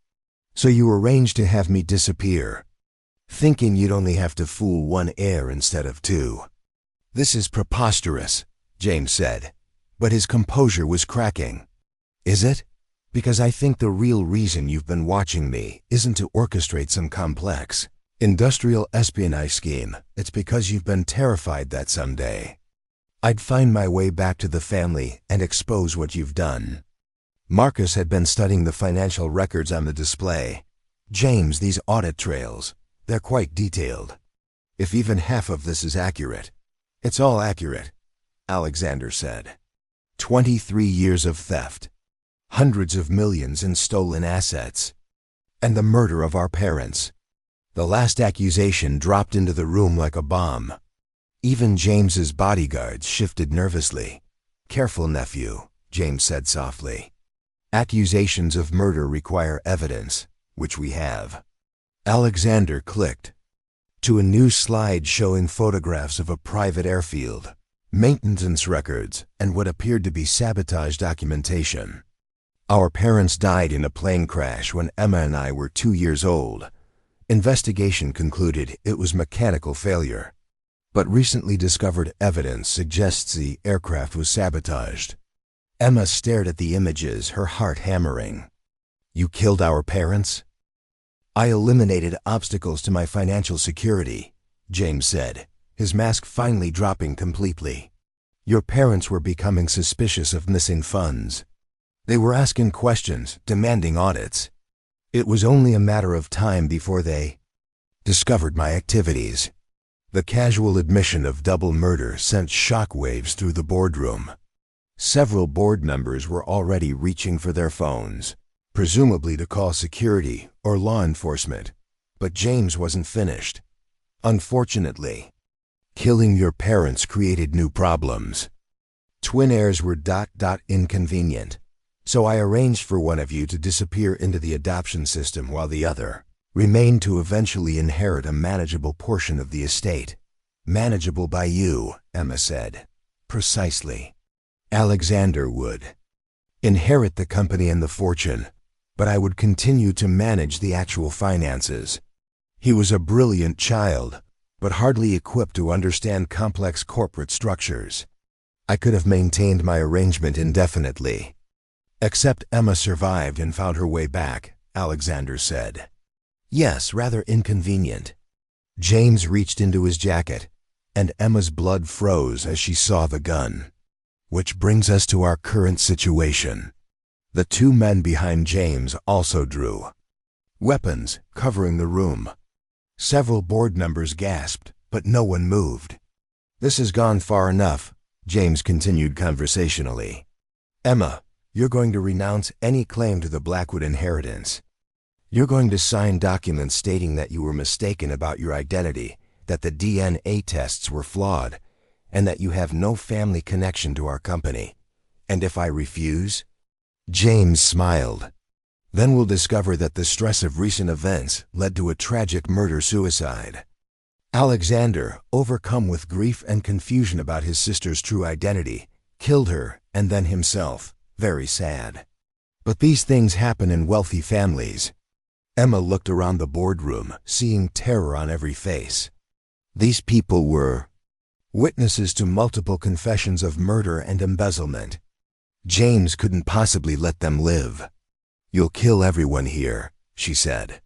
[SPEAKER 1] So you arranged to have me disappear, thinking you'd only have to fool one heir instead of two. This is preposterous, James said, but his composure was cracking. Is it? Because I think the real reason you've been watching me isn't to orchestrate some complex industrial espionage scheme. It's because you've been terrified that someday I'd find my way back to the family and expose what you've done. Marcus had been studying the financial records on the display. James, these audit trails, they're quite detailed. If even half of this is accurate, it's all accurate, Alexander said. 23 years of theft, hundreds of millions in stolen assets, and the murder of our parents. The last accusation dropped into the room like a bomb. Even James's bodyguards shifted nervously. Careful, nephew, James said softly. Accusations of murder require evidence, which we have. Alexander clicked to a new slide showing photographs of a private airfield, maintenance records, and what appeared to be sabotage documentation. Our parents died in a plane crash when Emma and I were 2 years old. Investigation concluded it was mechanical failure, but recently discovered evidence suggests the aircraft was sabotaged. Emma stared at the images, her heart hammering. You killed our parents? I eliminated obstacles to my financial security, James said, his mask finally dropping completely. Your parents were becoming suspicious of missing funds. They were asking questions, demanding audits. It was only a matter of time before they discovered my activities. The casual admission of double murder sent shockwaves through the boardroom. Several board members were already reaching for their phones, presumably to call security or law enforcement, but James wasn't finished. Unfortunately, killing your parents created new problems. Twin heirs were inconvenient, so I arranged for one of you to disappear into the adoption system while the other remained to eventually inherit a manageable portion of the estate. Manageable by you, Emma said. Precisely. Alexander would inherit the company and the fortune, but I would continue to manage the actual finances. He was a brilliant child, but hardly equipped to understand complex corporate structures. I could have maintained my arrangement indefinitely. Except Emma survived and found her way back, Alexander said. Yes, rather inconvenient. James reached into his jacket, and Emma's blood froze as she saw the gun. Which brings us to our current situation. The two men behind James also drew weapons, covering the room. Several board members gasped, but no one moved. This has gone far enough, James continued conversationally. Emma, you're going to renounce any claim to the Blackwood inheritance. You're going to sign documents stating that you were mistaken about your identity, that the DNA tests were flawed, and that you have no family connection to our company. And if I refuse? James smiled. Then we'll discover that the stress of recent events led to a tragic murder-suicide. Alexander, overcome with grief and confusion about his sister's true identity, killed her and then himself. Very sad. But these things happen in wealthy families. Emma looked around the boardroom, seeing terror on every face. These people were witnesses to multiple confessions of murder and embezzlement. James couldn't possibly let them live. You'll kill everyone here, she said.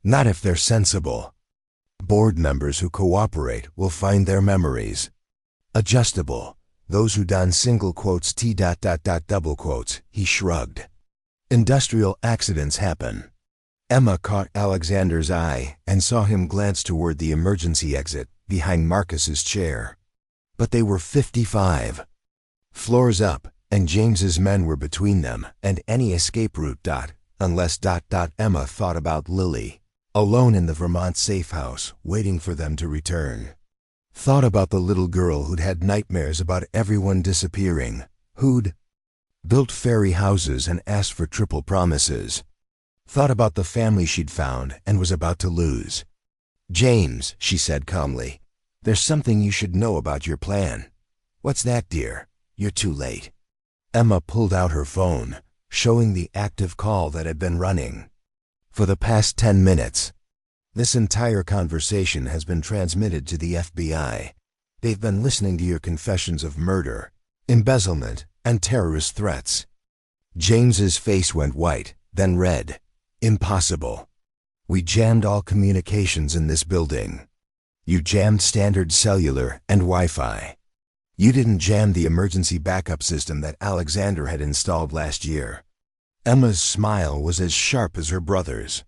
[SPEAKER 1] Not if they're sensible. Board members who cooperate will find their memories adjustable. Those who don single quotes double quotes, he shrugged. Industrial accidents happen. Emma caught Alexander's eye and saw him glance toward the emergency exit behind Marcus's chair. But they were 55 floors up, and James's men were between them and any escape route. Unless. Emma thought about Lily, alone in the Vermont safe house, waiting for them to return. Thought about the little girl who'd had nightmares about everyone disappearing, who'd built fairy houses and asked for triple promises. Thought about the family she'd found and was about to lose. "James," she said calmly, "there's something you should know about your plan." "What's that, dear? You're too late." Emma pulled out her phone, showing the active call that had been running for the past 10 minutes. "This entire conversation has been transmitted to the FBI. They've been listening to your confessions of murder, embezzlement, and terrorist threats." James's face went white, then red. "Impossible. We jammed all communications in this building. You jammed standard cellular and Wi-Fi. You didn't jam the emergency backup system that Alexander had installed last year." Emma's smile was as sharp as her brother's.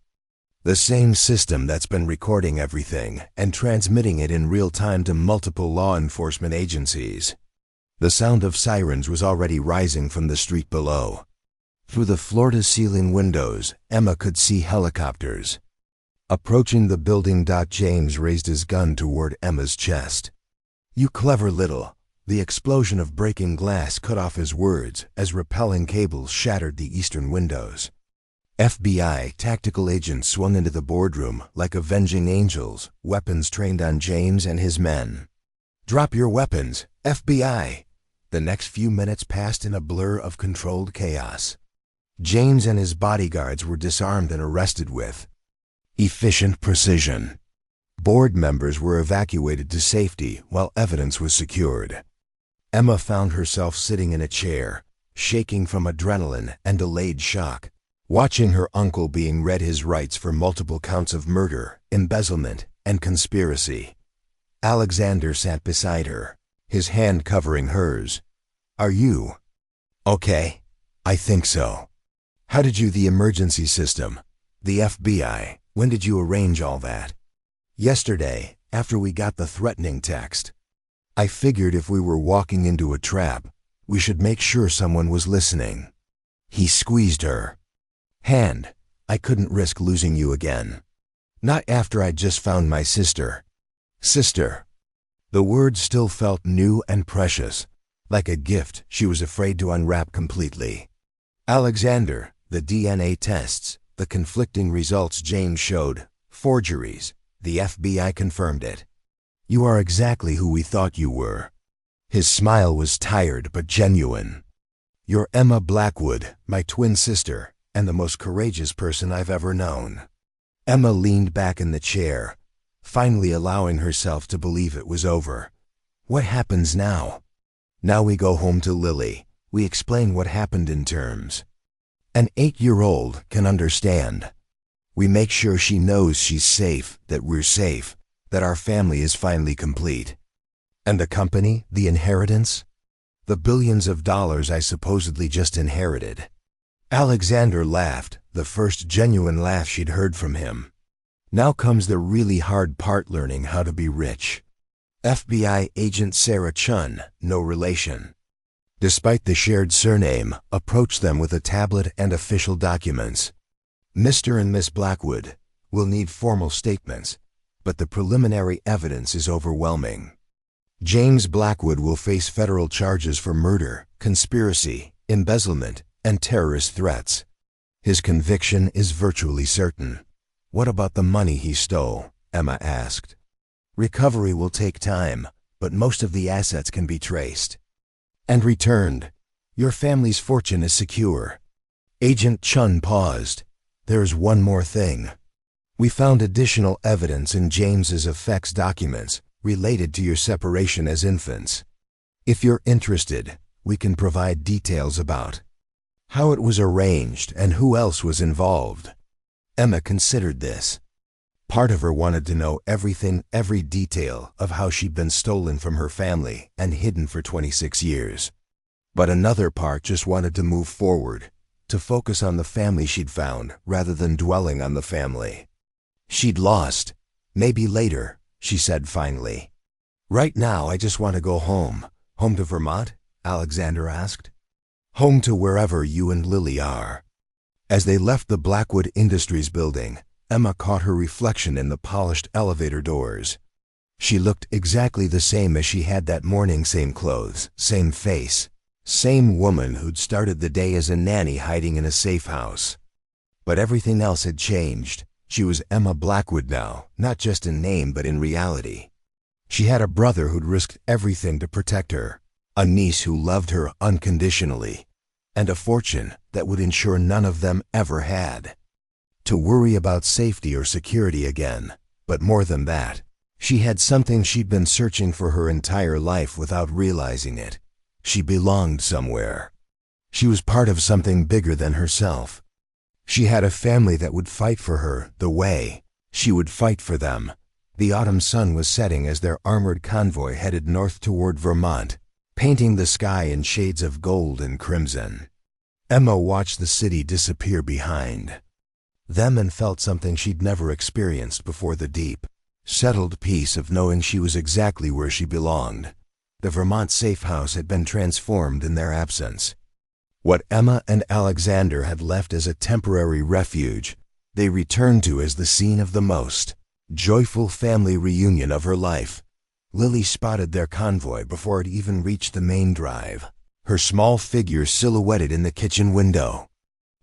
[SPEAKER 1] "The same system that's been recording everything and transmitting it in real time to multiple law enforcement agencies." The sound of sirens was already rising from the street below. Through the floor-to-ceiling windows, Emma could see helicopters approaching the building. James raised his gun toward Emma's chest. "You clever little." The explosion of breaking glass cut off his words as repelling cables shattered the eastern windows. FBI tactical agents swung into the boardroom like avenging angels, weapons trained on James and his men. "Drop your weapons, FBI!" The next few minutes passed in a blur of controlled chaos. James and his bodyguards were disarmed and arrested with efficient precision. Board members were evacuated to safety while evidence was secured. Emma found herself sitting in a chair, shaking from adrenaline and delayed shock, watching her uncle being read his rights for multiple counts of murder, embezzlement, and conspiracy. Alexander sat beside her, his hand covering hers. "Are you okay?" "I think so." "How did you the emergency system? The FBI, when did you arrange all that?" "Yesterday, after we got the threatening text. I figured if we were walking into a trap, we should make sure someone was listening." He squeezed her hand. "I couldn't risk losing you again. Not after I'd just found my sister." "Sister." The word still felt new and precious, like a gift she was afraid to unwrap completely. "Alexander, the DNA tests, the conflicting results James showed, forgeries. The FBI confirmed it. You are exactly who we thought you were." His smile was tired but genuine. "You're Emma Blackwood, my twin sister, and the most courageous person I've ever known." Emma leaned back in the chair, finally allowing herself to believe it was over. "What happens now?" "Now we go home to Lily. We explain what happened in terms an 8-year-old can understand. We make sure she knows she's safe, that we're safe, that our family is finally complete." "And the company, the inheritance?" "The billions of dollars I supposedly just inherited." Alexander laughed, the first genuine laugh she'd heard from him. "Now comes the really hard part, learning how to be rich." FBI agent Sarah Chen, no relation, despite the shared surname, approached them with a tablet and official documents. "Mr. and Miss Blackwood, will need formal statements, but the preliminary evidence is overwhelming. James Blackwood will face federal charges for murder, conspiracy, embezzlement, and terrorist threats. His conviction is virtually certain." "What about the money he stole?" Emma asked. "Recovery will take time, but most of the assets can be traced and returned. Your family's fortune is secure." Agent Chen paused. "There's one more thing. We found additional evidence in James's effects documents related to your separation as infants. If you're interested, we can provide details about how it was arranged and who else was involved." Emma considered this. Part of her wanted to know everything, every detail of how she'd been stolen from her family and hidden for 26 years. But another part just wanted to move forward, to focus on the family she'd found rather than dwelling on the family she'd lost. Maybe later, she said finally. Right now, I just want to go home. Home to Vermont? Alexander asked. Home to wherever you and Lily are. As they left the Blackwood Industries building, Emma caught her reflection in the polished elevator doors. She looked exactly the same as she had that morning, same clothes, same face, same woman who'd started the day as a nanny hiding in a safe house. But everything else had changed. She was Emma Blackwood now, not just in name but in reality. She had a brother who'd risked everything to protect her, a niece who loved her unconditionally, and a fortune that would ensure none of them ever had to worry about safety or security again. But more than that, she had something she'd been searching for her entire life without realizing it. She belonged somewhere. She was part of something bigger than herself. She had a family that would fight for her the way she would fight for them. The autumn sun was setting as their armored convoy headed north toward Vermont, painting the sky in shades of gold and crimson. Emma watched the city disappear behind them and felt something she'd never experienced before, the deep, settled peace of knowing she was exactly where she belonged. The Vermont safe house had been transformed in their absence. What Emma and Alexander had left as a temporary refuge, they returned to as the scene of the most joyful family reunion of her life. Lily spotted their convoy before it even reached the main drive, her small figure silhouetted in the kitchen window.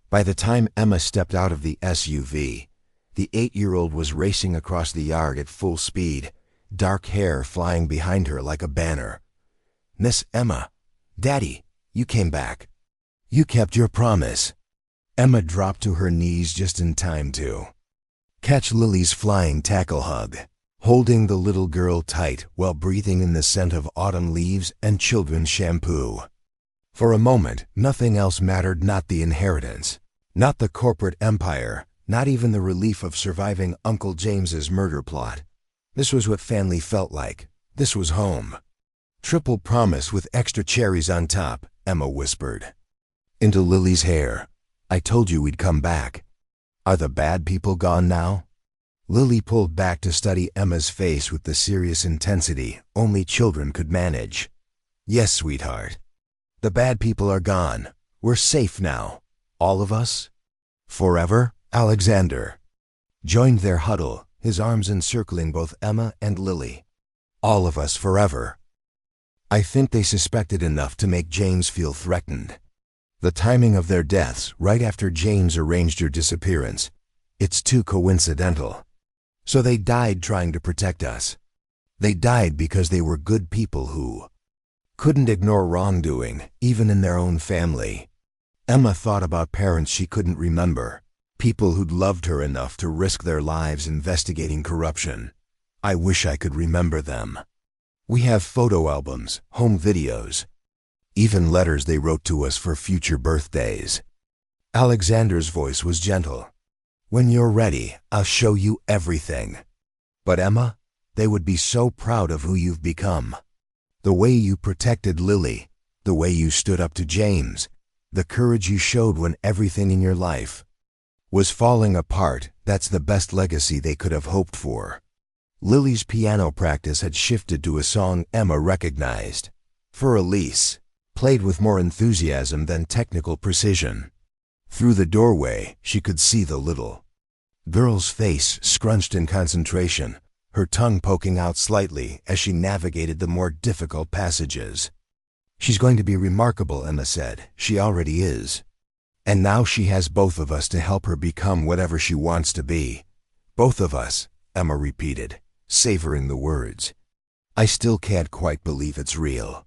[SPEAKER 1] By the time Emma stepped out of the SUV, the 8-year-old was racing across the yard at full speed, dark hair flying behind her like a banner. Miss Emma, Daddy, you came back. You kept your promise. Emma dropped to her knees just in time to catch Lily's flying tackle hug, holding the little girl tight while breathing in the scent of autumn leaves and children's shampoo. For a moment, nothing else mattered, not the inheritance, not the corporate empire, not even the relief of surviving Uncle James's murder plot. This was what family felt like. This was home. Triple promise with extra cherries on top, Emma whispered into Lily's hair. I told you we'd come back. Are the bad people gone now? Lily pulled back to study Emma's face with the serious intensity only children could manage. Yes, sweetheart. The bad people are gone. We're safe now. All of us? Forever? Alexander joined their huddle, his arms encircling both Emma and Lily. All of us forever. I think they suspected enough to make James feel threatened. The timing of their deaths, right after James arranged your disappearance, it's too coincidental. So they died trying to protect us. They died because they were good people who couldn't ignore wrongdoing, even in their own family. Emma thought about parents she couldn't remember, people who'd loved her enough to risk their lives investigating corruption. I wish I could remember them. We have photo albums, home videos, even letters they wrote to us for future birthdays. Alexander's voice was gentle. When you're ready, I'll show you everything. But Emma, they would be so proud of who you've become. The way you protected Lily, the way you stood up to James, the courage you showed when everything in your life was falling apart, that's the best legacy they could have hoped for. Lily's piano practice had shifted to a song Emma recognized. For Elise, played with more enthusiasm than technical precision. Through the doorway, she could see the little girl's face scrunched in concentration, her tongue poking out slightly as she navigated the more difficult passages. She's going to be remarkable, Emma said. She already is. And now she has both of us to help her become whatever she wants to be. Both of us, Emma repeated, savoring the words. I still can't quite believe it's real.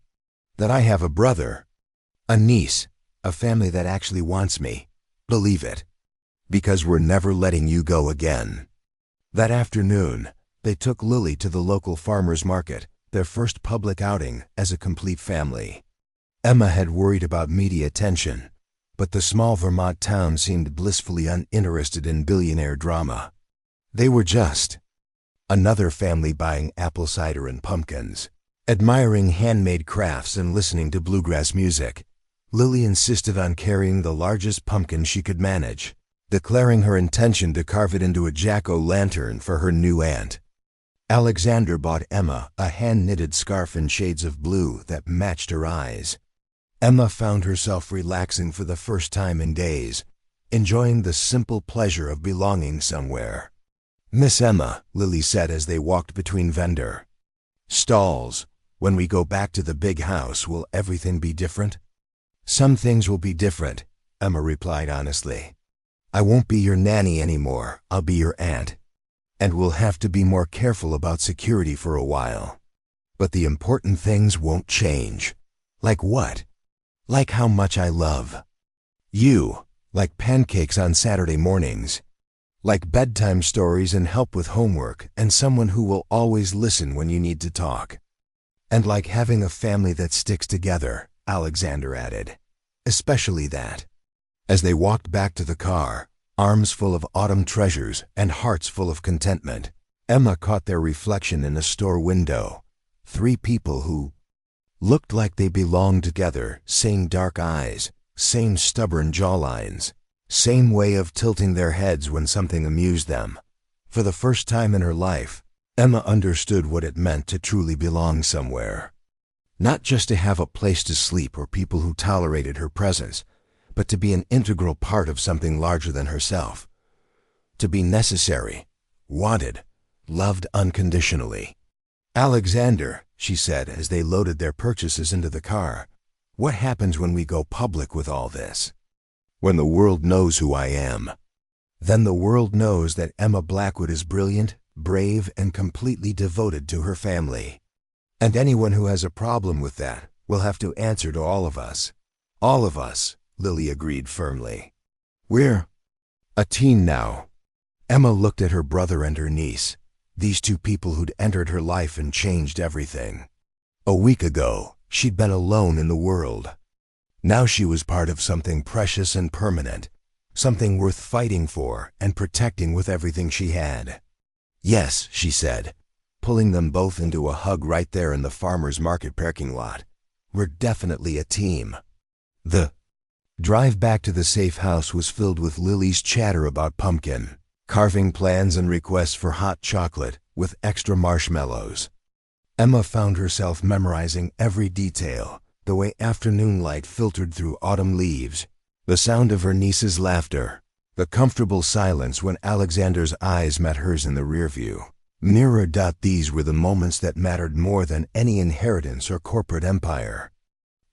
[SPEAKER 1] That I have a brother, a niece, a family that actually wants me. Believe it. Because we're never letting you go again. That afternoon, they took Lily to the local farmer's market, their first public outing as a complete family. Emma had worried about media attention, but the small Vermont town seemed blissfully uninterested in billionaire drama. They were just another family buying apple cider and pumpkins, admiring handmade crafts and listening to bluegrass music. Lily insisted on carrying the largest pumpkin she could manage, declaring her intention to carve it into a jack-o'-lantern for her new aunt. Alexander bought Emma a hand-knitted scarf in shades of blue that matched her eyes. Emma found herself relaxing for the first time in days, enjoying the simple pleasure of belonging somewhere. "Miss Emma," Lily said as they walked between vendor stalls, "when we go back to the big house, will everything be different?" "Some things will be different," Emma replied honestly. "I won't be your nanny anymore, I'll be your aunt. And we'll have to be more careful about security for a while. But the important things won't change." "Like what?" "Like how much I love you, like pancakes on Saturday mornings, like bedtime stories and help with homework and someone who will always listen when you need to talk. And like having a family that sticks together," Alexander added. "Especially that." As they walked back to the car, arms full of autumn treasures and hearts full of contentment, Emma caught their reflection in a store window. Three people who looked like they belonged together, same dark eyes, same stubborn jawlines, same way of tilting their heads when something amused them. For the first time in her life, Emma understood what it meant to truly belong somewhere. Not just to have a place to sleep or people who tolerated her presence, but to be an integral part of something larger than herself. To be necessary, wanted, loved unconditionally. "Alexander," she said as they loaded their purchases into the car, "what happens when we go public with all this? When the world knows who I am. Then the world knows that Emma Blackwood is brilliant, brave, and completely devoted to her family. And anyone who has a problem with that will have to answer to all of us." "All of us," Lily agreed firmly. "We're a team now." Emma looked at her brother and her niece, these two people who'd entered her life and changed everything. A week ago, she'd been alone in the world. Now she was part of something precious and permanent, something worth fighting for and protecting with everything she had. "Yes," she said, pulling them both into a hug right there in the farmer's market parking lot. "We're definitely a team." The drive back to the safe house was filled with Lily's chatter about pumpkin, carving plans and requests for hot chocolate with extra marshmallows. Emma found herself memorizing every detail, the way afternoon light filtered through autumn leaves, the sound of her niece's laughter, the comfortable silence when Alexander's eyes met hers in the rear view mirror. These were the moments that mattered more than any inheritance or corporate empire.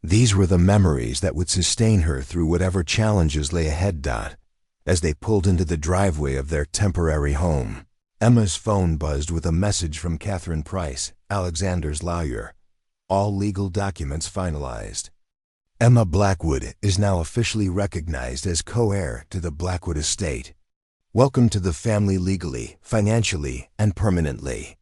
[SPEAKER 1] These were the memories that would sustain her through whatever challenges lay ahead. As they pulled into the driveway of their temporary home, Emma's phone buzzed with a message from Catherine Price, Alexander's lawyer. All legal documents finalized. Emma Blackwood is now officially recognized as co-heir to the Blackwood estate. Welcome to the family legally, financially, and permanently.